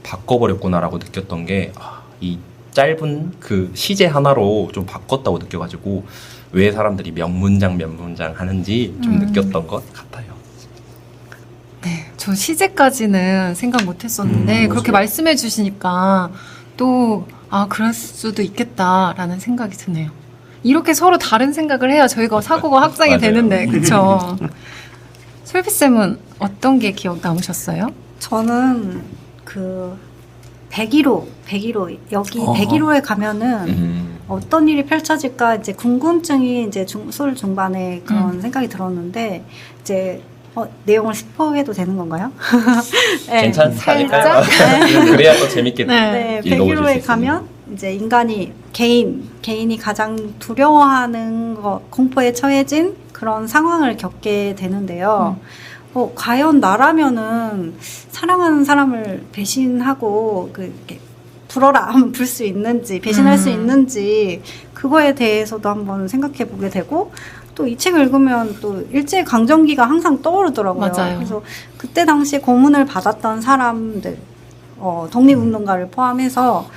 바꿔버렸구나라고 느꼈던 게 이 짧은 그 시제 하나로 좀 바꿨다고 느껴가지고 왜 사람들이 명문장 하는지 좀 느꼈던 것 같아요. 네, 저 시제까지는 생각 못 했었는데 그렇게 말씀해 주시니까 또 그럴 수도 있겠다라는 생각이 드네요. 이렇게 서로 다른 생각을 해야 저희가 사고가 확장이 맞아요. 되는데 그렇죠? 솔비쌤은 어떤 게 기억 남으셨어요? 저는 그 101호 여기 101호에 가면은 어떤 일이 펼쳐질까 이제 궁금증이 이제 술 중반에 그런 생각이 들었는데 이제 내용을 스포해도 되는 건가요? 네, 괜찮으니까요. 그래야 더 재밌게 네, 읽어보실 수 101호에 있습니다. 가면 이제 인간이 개인이 가장 두려워하는 공포에 처해진 그런 상황을 겪게 되는데요. 과연 나라면은 사랑하는 사람을 배신하고 이렇게 불어라 하면 불 수 있는지 배신할 수 있는지 그거에 대해서도 한번 생각해 보게 되고 또 이 책을 읽으면 또 일제 강점기가 항상 떠오르더라고요. 맞아요. 그래서 그때 당시 고문을 받았던 사람들 독립운동가를 포함해서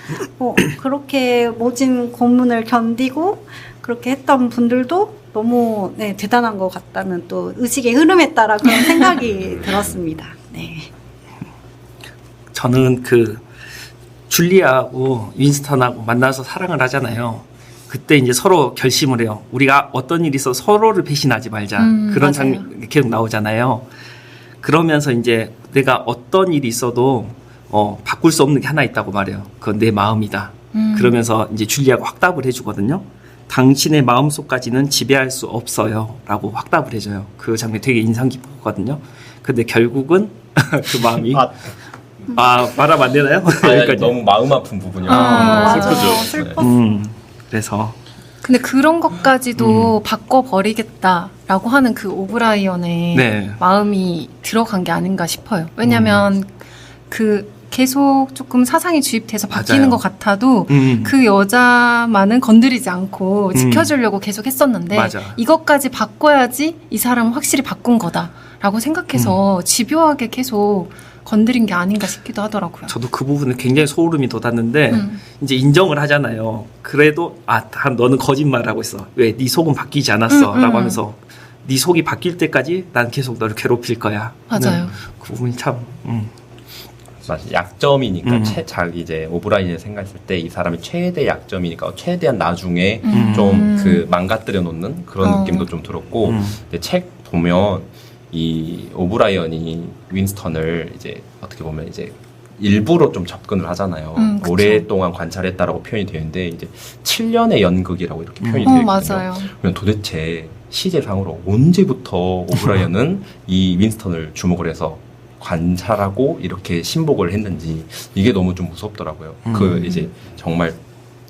그렇게 모진 고문을 견디고 그렇게 했던 분들도 너무 대단한 것 같다는 또 의식의 흐름에 따라 그런 생각이 들었습니다. 네. 저는 그 줄리아하고 윈스턴하고 만나서 사랑을 하잖아요. 그때 이제 서로 결심을 해요. 우리가 어떤 일이 있어 서로를 배신하지 말자. 그런 맞아요. 장면 계속 나오잖아요. 그러면서 이제 내가 어떤 일이 있어도 바꿀 수 없는 게 하나 있다고 말해요. 그건 내 마음이다. 그러면서 이제 줄리아가 확답을 해주거든요. 당신의 마음속까지는 지배할 수 없어요. 라고 확답을 해줘요. 그 장면이 되게 인상 깊었거든요. 근데 결국은 그 마음이 말하면 안 되나요? 너무 마음 아픈 부분이요. 맞아. 슬펐어. 그래서 근데 그런 것까지도 바꿔버리겠다라고 하는 그 오브라이언의 네. 마음이 들어간 게 아닌가 싶어요. 왜냐면 그 계속 조금 사상이 주입돼서 바뀌는 맞아요. 것 같아도 그 여자만은 건드리지 않고 지켜주려고 계속 했었는데 맞아. 이것까지 바꿔야지 이 사람은 확실히 바꾼 거다라고 생각해서 집요하게 계속 건드린 게 아닌가 싶기도 하더라고요. 저도 그 부분에 굉장히 소름이 돋았는데 이제 인정을 하잖아요. 그래도 너는 거짓말하고 있어. 왜 네 속은 바뀌지 않았어? 라고 하면서 네 속이 바뀔 때까지 난 계속 너를 괴롭힐 거야. 맞아요. 그 부분이 참 맞아. 약점이니까 음. 이제 오브라이언을 생각했을 때 이 사람이 최대 약점이니까 최대한 나중에 음. 좀 그 망가뜨려 놓는 그런 어. 느낌도 좀 들었고 근데 책 보면 이 오브라이언이 윈스턴을 이제 어떻게 보면 이제 일부러 좀 접근을 하잖아요. 그쵸. 오랫동안 관찰했다라고 표현이 되는데 이제 7년의 연극이라고 이렇게 표현이 되어 있거든요. 맞아요. 그러면 도대체 시제상으로 언제부터 오브라이언은 이 윈스턴을 주목을 해서 관찰하고 이렇게 신복을 했는지 이게 너무 좀 무섭더라고요. 그 이제 정말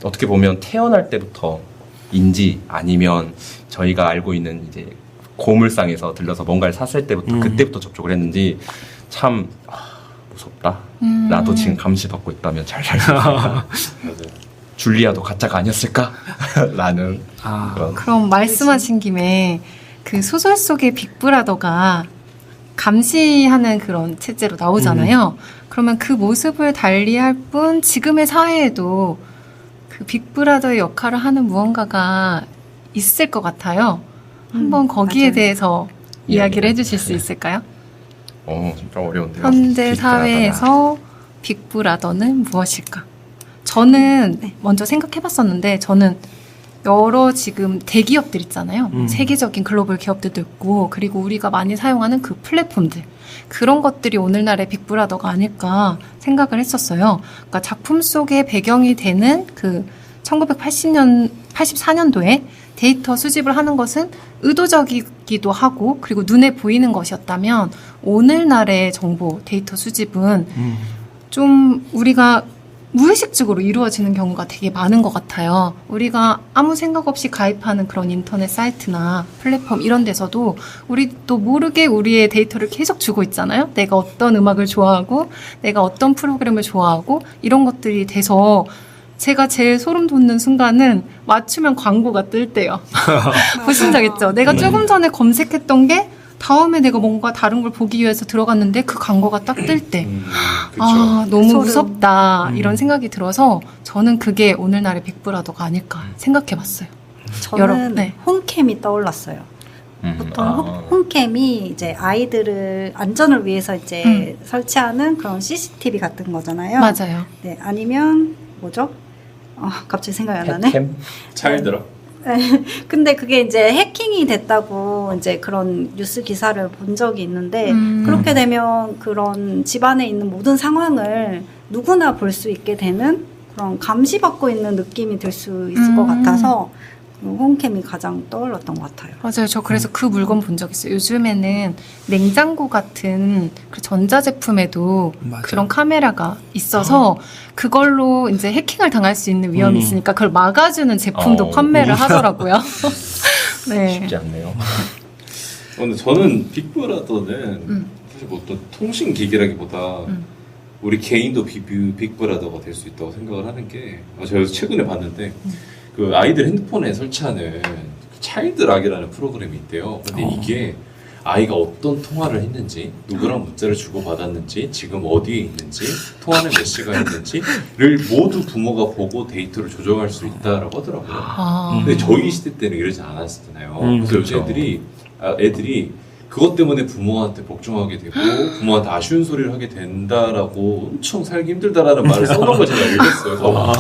어떻게 보면 태어날 때부터인지 아니면 저희가 알고 있는 이제 고물상에서 들러서 뭔가를 샀을 때부터 그때부터 접촉을 했는지 참 무섭다. 나도 지금 감시받고 있다면 잘 살고 있다. 맞아요. 줄리아도 가짜가 아니었을까? 라는 그런 그럼 말씀하신 김에 그 소설 속의 빅브라더가 감시하는 그런 체제로 나오잖아요. 그러면 그 모습을 달리할 뿐 지금의 사회에도 그 빅브라더의 역할을 하는 무언가가 있을 것 같아요. 한번 거기에 맞아요. 대해서 이야기를 해주실 수 있을까요? 좀 어려운데요. 현대 빅브라더나. 사회에서 빅브라더는 무엇일까? 저는 먼저 생각해봤었는데 저는 여러 지금 대기업들 있잖아요. 세계적인 글로벌 기업들도 있고 그리고 우리가 많이 사용하는 그 플랫폼들 그런 것들이 오늘날의 빅브라더가 아닐까 생각을 했었어요. 그러니까 작품 속에 배경이 되는 그 1984년도에 데이터 수집을 하는 것은 의도적이기도 하고 그리고 눈에 보이는 것이었다면 오늘날의 정보 데이터 수집은 좀 우리가 무의식적으로 이루어지는 경우가 되게 많은 것 같아요. 우리가 아무 생각 없이 가입하는 그런 인터넷 사이트나 플랫폼 이런 데서도 우리도 모르게 우리의 데이터를 계속 주고 있잖아요. 내가 어떤 음악을 좋아하고 내가 어떤 프로그램을 좋아하고 이런 것들이 돼서 제가 제일 소름 돋는 순간은 맞추면 광고가 뜰 때요. 보신 적 있죠? 내가 조금 전에 검색했던 게 다음에 내가 뭔가 다른 걸 보기 위해서 들어갔는데 그 광고가 딱 뜰 때 그쵸. 아, 너무 소름. 무섭다 이런 생각이 들어서 저는 그게 오늘날의 빅브라더가 아닐까 생각해봤어요. 저는 네. 홈캠이 떠올랐어요. 보통 홈캠이 이제 아이들을 안전을 위해서 이제 설치하는 그런 CCTV 같은 거잖아요. 맞아요. 네, 아니면 뭐죠? 갑자기 생각이 안 나네. 펫캠? 차일드라. 근데 그게 이제 해킹이 됐다고 이제 그런 뉴스 기사를 본 적이 있는데 그렇게 되면 그런 집안에 있는 모든 상황을 누구나 볼 수 있게 되는 그런 감시받고 있는 느낌이 들 수 있을 것 같아서 홈캠이 가장 떠올랐던 것 같아요. 맞아요. 저 그래서 그 물건 본 적 있어요. 요즘에는 냉장고 같은 그 전자제품에도 맞아. 그런 카메라가 있어서 그걸로 이제 해킹을 당할 수 있는 위험이 있으니까 그걸 막아주는 제품도 판매를 하더라고요. 네. 쉽지 않네요. 근데 저는 빅브라더는 사실 뭐 어떤 통신 기기라기보다 우리 개인도 빅브라더가 될 수 있다고 생각을 하는 게 제가 최근에 봤는데 그 아이들 핸드폰에 설치하는 차일드락이라는 프로그램이 있대요. 근데 이게 아이가 어떤 통화를 했는지, 누구랑 문자를 주고받았는지, 지금 어디에 있는지, 통화는 몇 시간 했는지를 모두 부모가 보고 데이터를 조정할 수 있다라고 하더라고요. 아, 근데 저희 시대 때는 이러지 않았잖아요. 그래서 그렇죠. 요즘 애들이 그것 때문에 부모한테 복종하게 되고 부모한테 아쉬운 소리를 하게 된다라고 엄청 살기 힘들다라는 말을 써놓은 걸 제가 읽었어요. 그래서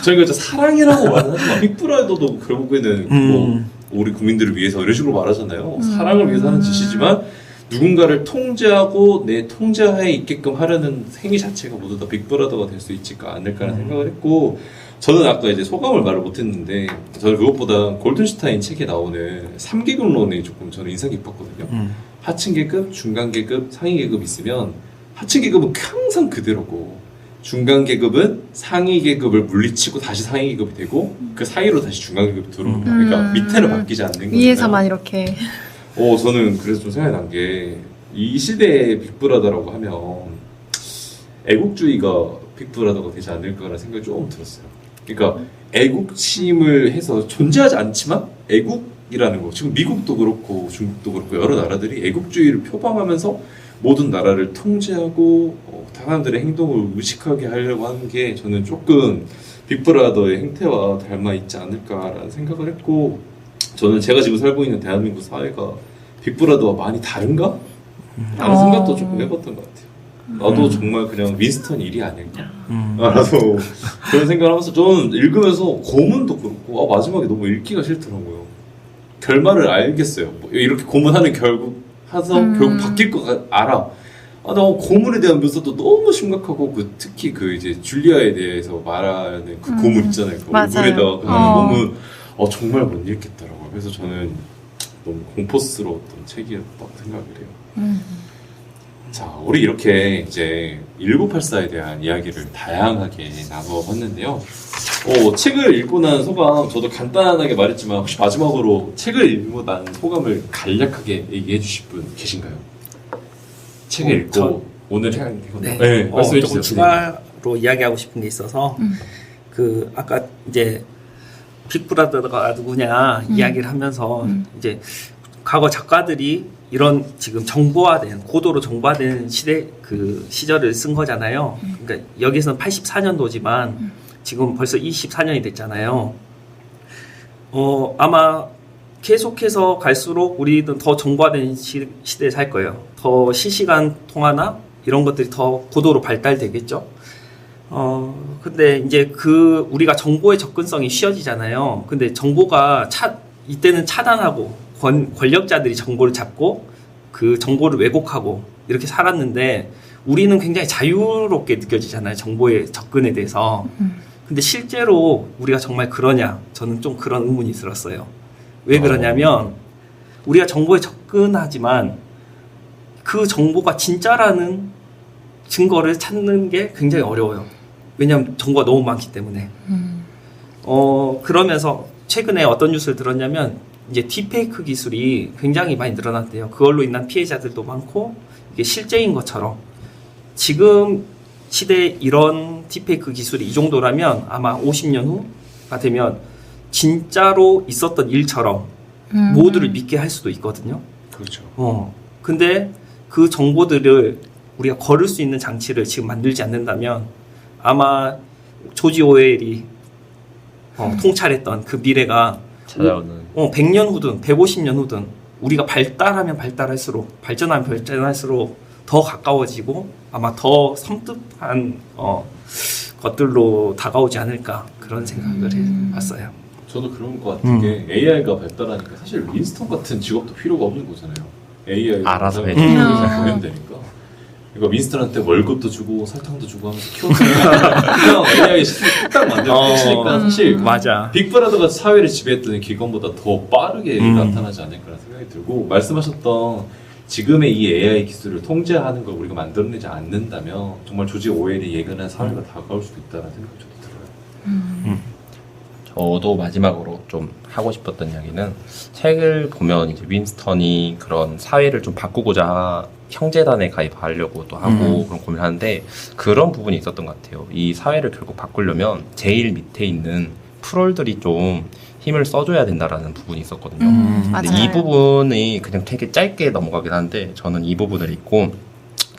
저희가 진짜 사랑이라고 말을 하지만 빅브라더도 결국에는 뭐 우리 국민들을 위해서 이런 식으로 말하잖아요. 사랑을 위해서 하는 짓이지만 누군가를 통제하고 내 통제하에 있게끔 하려는 행위 자체가 모두 다 빅브라더가 될 수 있지 않을까라는 생각을 했고 저는 아까 이제 소감을 말을 못했는데 저는 그것보다 골든슈타인 책에 나오는 3계급론이 조금 저는 인상 깊었거든요. 하층 계급, 중간 계급, 상위 계급 있으면 하층 계급은 항상 그대로고 중간 계급은 상위 계급을 물리치고 다시 상위 계급이 되고 그 사이로 다시 중간 계급이 들어온다. 그러니까 밑에는 바뀌지 않는 거예요. 위에서만 이렇게. 저는 그래서 좀 생각이 난 게 이 시대의 빅브라더라고 하면 애국주의가 빅브라더가 되지 않을까라는 생각이 조금 들었어요. 그러니까 애국심을 해서 존재하지 않지만 애국이라는 거 지금 미국도 그렇고 중국도 그렇고 여러 나라들이 애국주의를 표방하면서 모든 나라를 통제하고 사람들의 행동을 의식하게 하려고 하는 게 저는 조금 빅브라더의 행태와 닮아 있지 않을까라는 생각을 했고 저는 제가 지금 살고 있는 대한민국 사회가 빅브라더와 많이 다른가? 라는 생각도 조금 해봤던 것 같아요. 나도 정말 그냥 윈스턴 일이 아닐까? 라서 그런 생각을 하면서 저는 읽으면서 고문도 그렇고 마지막에 너무 읽기가 싫더라고요. 결말을 알겠어요. 뭐 이렇게 고문하는 결국 바뀔 거 알아. 나 고문에 대한 묘사도 너무 심각하고 특히 이제 줄리아에 대해서 말하는 그 고문 있잖아요. 그 얼굴에다가 그거 너무 정말 못 읽겠더라고요. 그래서 저는 너무 공포스러웠던 책이었다고 생각을 해요. 자, 우리 이렇게 이제 1984에 대한 이야기를 다양하게 나눠봤는데요. 책을 읽고 난 소감, 저도 간단하게 말했지만 혹시 마지막으로 책을 읽고 난 소감을 간략하게 얘기해 주실 분 계신가요? 책을 읽고 오늘 해야 되는 건데. 네, 말씀해 조금 주세요. 추가로 이야기하고 싶은 게 있어서 아까 이제 빅브라더가 누구냐 이야기를 하면서 이제 과거 작가들이 이런 지금 고도로 정보화된 시절을 쓴 거잖아요. 그러니까 여기서는 84년도지만 지금 벌써 24년이 됐잖아요. 아마 계속해서 갈수록 우리는 더 정보화된 시대에 살 거예요. 더 실시간 통화나 이런 것들이 더 고도로 발달되겠죠. 근데 이제 우리가 정보의 접근성이 쉬워지잖아요. 근데 정보가 이때는 차단하고 권력자들이 정보를 잡고 그 정보를 왜곡하고 이렇게 살았는데 우리는 굉장히 자유롭게 느껴지잖아요. 정보의 접근에 대해서. 근데 실제로 우리가 정말 그러냐? 저는 좀 그런 의문이 들었어요. 왜 그러냐면 우리가 정보에 접근하지만 그 정보가 진짜라는 증거를 찾는 게 굉장히 어려워요. 왜냐하면 정보가 너무 많기 때문에. 그러면서 최근에 어떤 뉴스를 들었냐면 이제 딥페이크 기술이 굉장히 많이 늘어났대요. 그걸로 인한 피해자들도 많고 이게 실제인 것처럼 지금 시대에 이런 딥페이크 기술이 이 정도라면 아마 50년 후가 되면 진짜로 있었던 일처럼 모두를 믿게 할 수도 있거든요. 그렇죠. 근데 그 정보들을 우리가 거를 수 있는 장치를 지금 만들지 않는다면 아마 조지 오웰이 통찰했던 그 미래가 찾아오는 100년 후든 150년 후든 우리가 발전하면 발전할수록 더 가까워지고 아마 더 섬뜩한 것들로 다가오지 않을까 그런 생각을 해봤어요. 저도 그런 것 같은 게 AI가 발달하니까 사실 윈스턴 같은 직업도 필요가 없는 거잖아요. AI 알아서 해. 보면 되니까. 이거 윈스턴한테 월급도 주고 설탕도 주고 하면서 키워주니까 그냥 AI 시스템 딱 만들고 치니까 사실 맞아. 빅브라더가 사회를 지배했던 기관보다 더 빠르게 나타나지 않을까라는 생각이 들고 말씀하셨던 지금의 이 AI 기술을 통제하는 걸 우리가 만들어내지 않는다면 정말 조지 오웰이 예견한 사회가 다가올 수도 있다는 생각이 저도 들어요. 저도 마지막으로 좀 하고 싶었던 이야기는 책을 보면 이제 윈스턴이 그런 사회를 좀 바꾸고자 형제단에 가입하려고 또 하고 그런 고민을 하는데 그런 부분이 있었던 것 같아요. 이 사회를 결국 바꾸려면 제일 밑에 있는 프롤들이 좀 힘을 써줘야 된다라는 부분이 있었거든요. 근데 맞아요. 이 부분이 그냥 되게 짧게 넘어가긴 한데 저는 이 부분을 읽고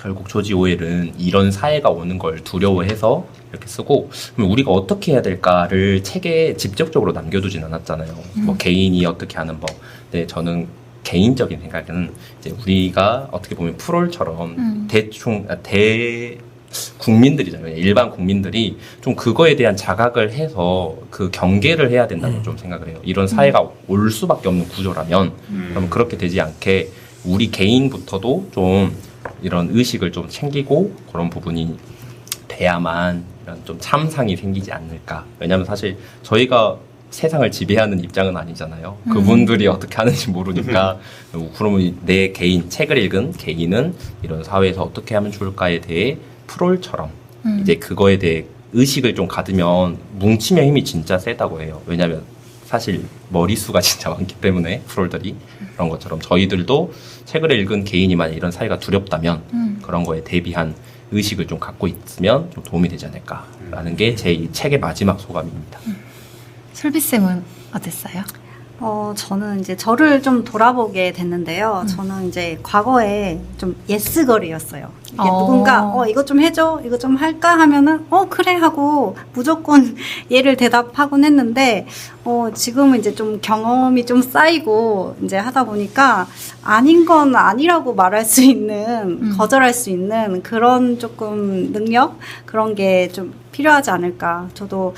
결국 조지 오웰은 이런 사회가 오는 걸 두려워해서 이렇게 쓰고 그럼 우리가 어떻게 해야 될까를 책에 직접적으로 남겨두진 않았잖아요. 뭐 개인이 어떻게 하는 법. 근데 저는 개인적인 생각은 이제 우리가 어떻게 보면 프롤처럼 국민들이잖아요. 일반 국민들이 좀 그거에 대한 자각을 해서 그 경계를 해야 된다고 좀 생각을 해요. 이런 사회가 올 수밖에 없는 구조라면 그럼 그렇게 되지 않게 우리 개인부터도 좀 이런 의식을 좀 챙기고 그런 부분이 돼야만 이런 좀 참상이 생기지 않을까. 왜냐하면 사실 저희가 세상을 지배하는 입장은 아니잖아요. 그분들이 어떻게 하는지 모르니까 그러면 내 개인, 책을 읽은 개인은 이런 사회에서 어떻게 하면 좋을까에 대해 프롤처럼 이제 그거에 대해 의식을 좀 가지면 뭉치면 힘이 진짜 세다고 해요. 왜냐하면 사실 머리수가 진짜 많기 때문에 프롤들이 그런 것처럼 저희들도 책을 읽은 개인이 만약 이런 사회가 두렵다면 그런 거에 대비한 의식을 좀 갖고 있으면 좀 도움이 되지 않을까라는 게 제 이 책의 마지막 소감입니다. 솔비쌤은 어땠어요? 저는 이제 저를 좀 돌아보게 됐는데요. 저는 이제 과거에 좀 예스걸이었어요. 이게 누군가, 이거 좀 해줘? 이거 좀 할까? 하면은, 그래 하고 무조건 예를 대답하곤 했는데, 지금은 이제 좀 경험이 좀 쌓이고 이제 하다 보니까 아닌 건 아니라고 말할 수 있는, 거절할 수 있는 그런 조금 능력? 그런 게 좀 필요하지 않을까. 저도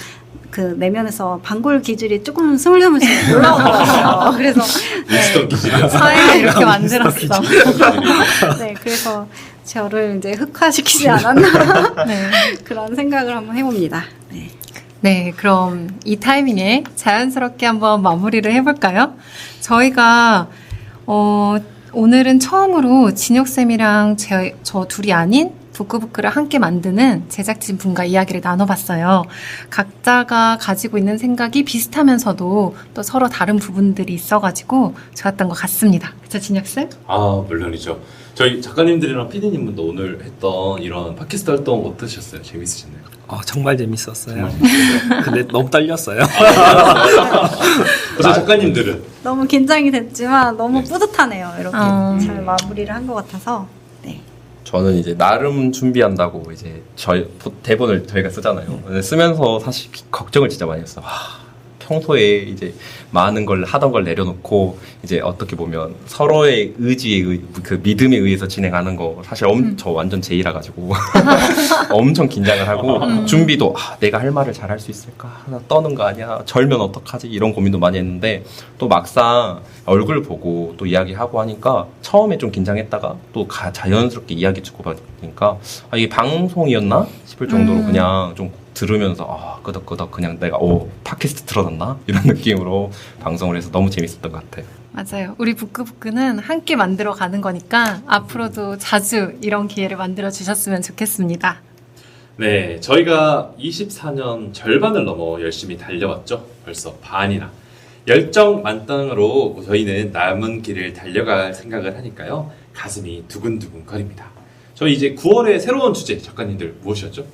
그 내면에서 방골 기질이 조금 스물스물씩 올라오더라고요. 그래서 미스터 기질이야. 사회가 이렇게 만들었어. 네, 그래서 저를 이제 흑화시키지 않았나 네. 그런 생각을 한번 해봅니다. 네. 네, 그럼 이 타이밍에 자연스럽게 한번 마무리를 해볼까요? 저희가 오늘은 처음으로 진혁쌤이랑 저 둘이 아닌 부끄부끄를 함께 만드는 제작진 분과 이야기를 나눠봤어요. 각자가 가지고 있는 생각이 비슷하면서도 또 서로 다른 부분들이 있어가지고 좋았던 것 같습니다. 그쵸, 진혁쌤? 아, 물론이죠. 저희 작가님들이랑 PD님도 오늘 했던 이런 팟캐스트 활동 어떠셨어요? 재밌으셨나요? 정말 재밌었어요. 근데 너무 떨렸어요. 그래서 작가님들은? 너무 긴장이 됐지만 너무 네. 뿌듯하네요. 이렇게 잘 마무리를 한 것 같아서. 네. 저는 이제 나름 준비한다고 이제 대본을 저희가 쓰잖아요. 근데 쓰면서 사실 걱정을 진짜 많이 했어요. 평소에 이제 많은 걸 하던 걸 내려놓고 이제 어떻게 보면 서로의 그 믿음에 의해서 진행하는 거 사실 저 완전 제이라 가지고 엄청 긴장을 하고 준비도 내가 할 말을 잘 할 수 있을까? 하나 떠는 거 아니야? 절면 어떡하지? 이런 고민도 많이 했는데 또 막상 얼굴 보고 또 이야기하고 하니까 처음에 좀 긴장했다가 또 자연스럽게 이야기 주고받으니까 이게 방송이었나 싶을 정도로 그냥 좀 들으면서 끄덕끄덕 그냥 내가 팟캐스트 들어놨나? 이런 느낌으로 방송을 해서 너무 재밌었던 것 같아요. 맞아요. 우리 부끄부끄는 함께 만들어 가는 거니까 앞으로도 자주 이런 기회를 만들어 주셨으면 좋겠습니다. 네, 저희가 24년 절반을 넘어 열심히 달려왔죠. 벌써 반이나. 열정 만땅으로 저희는 남은 길을 달려갈 생각을 하니까요. 가슴이 두근두근 거립니다. 저희 이제 9월에 새로운 주제, 작가님들 무엇이었죠?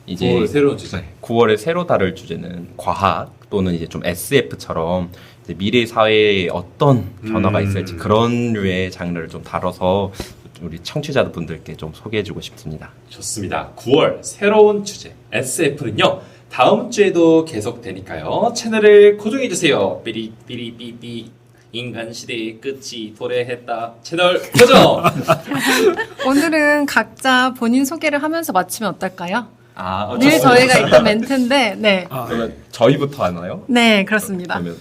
이제 9월 새로운 주제. 9월에 새로 다룰 주제는 과학 또는 이제 좀 SF처럼 이제 미래 사회에 어떤 변화가 있을지 그런 류의 장르를 좀 다뤄서 우리 청취자분들께 좀 소개해주고 싶습니다. 좋습니다. 9월 새로운 주제 SF는요. 다음 주에도 계속되니까요. 채널을 고정해주세요. 삐리삐리삐삐 인간 시대의 끝이 도래했다. 채널 고정! 오늘은 각자 본인 소개를 하면서 마치면 어떨까요? 늘 좋습니다. 저희가 있던 멘트인데, 네. 그러면 저희부터 하나요? 네, 그렇습니다. 그러면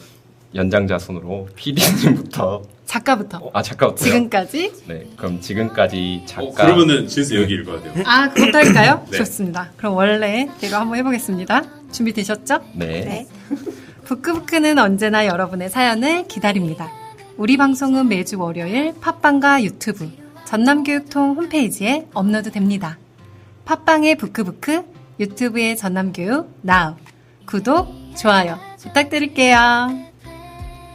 연장자 순으로 PD님부터 작가부터. 작가부터요? 지금까지. 네, 그럼 지금까지 작가 그러면은 진짜 여기 읽어야 돼요. 그것도 할까요? 네. 좋습니다. 그럼 원래대로 한번 해보겠습니다. 준비되셨죠? 네. 부끄부끄는 언제나 여러분의 사연을 기다립니다. 우리 방송은 매주 월요일 팟빵과 유튜브, 전남교육통 홈페이지에 업로드됩니다. 팟빵의 부끄부끄, 유튜브의 전남교육 now. 구독, 좋아요 부탁드릴게요.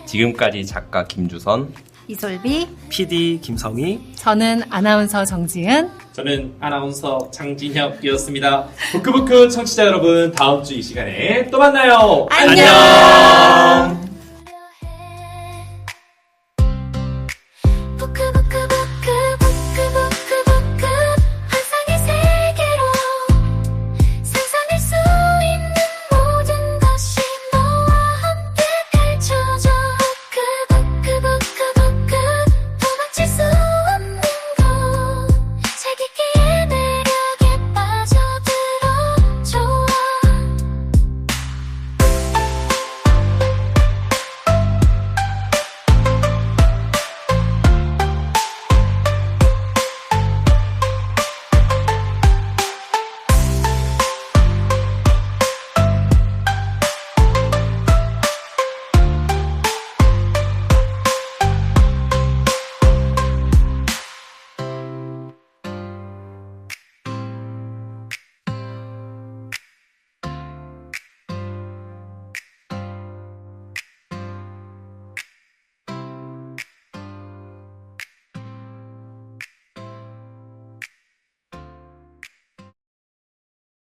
지금까지 작가 김주선, 이솔비, PD 김성희. 저는 아나운서 정지은. 저는 아나운서 장진혁이었습니다. 부끄부끄 청취자 여러분, 다음 주 이 시간에 또 만나요. 안녕.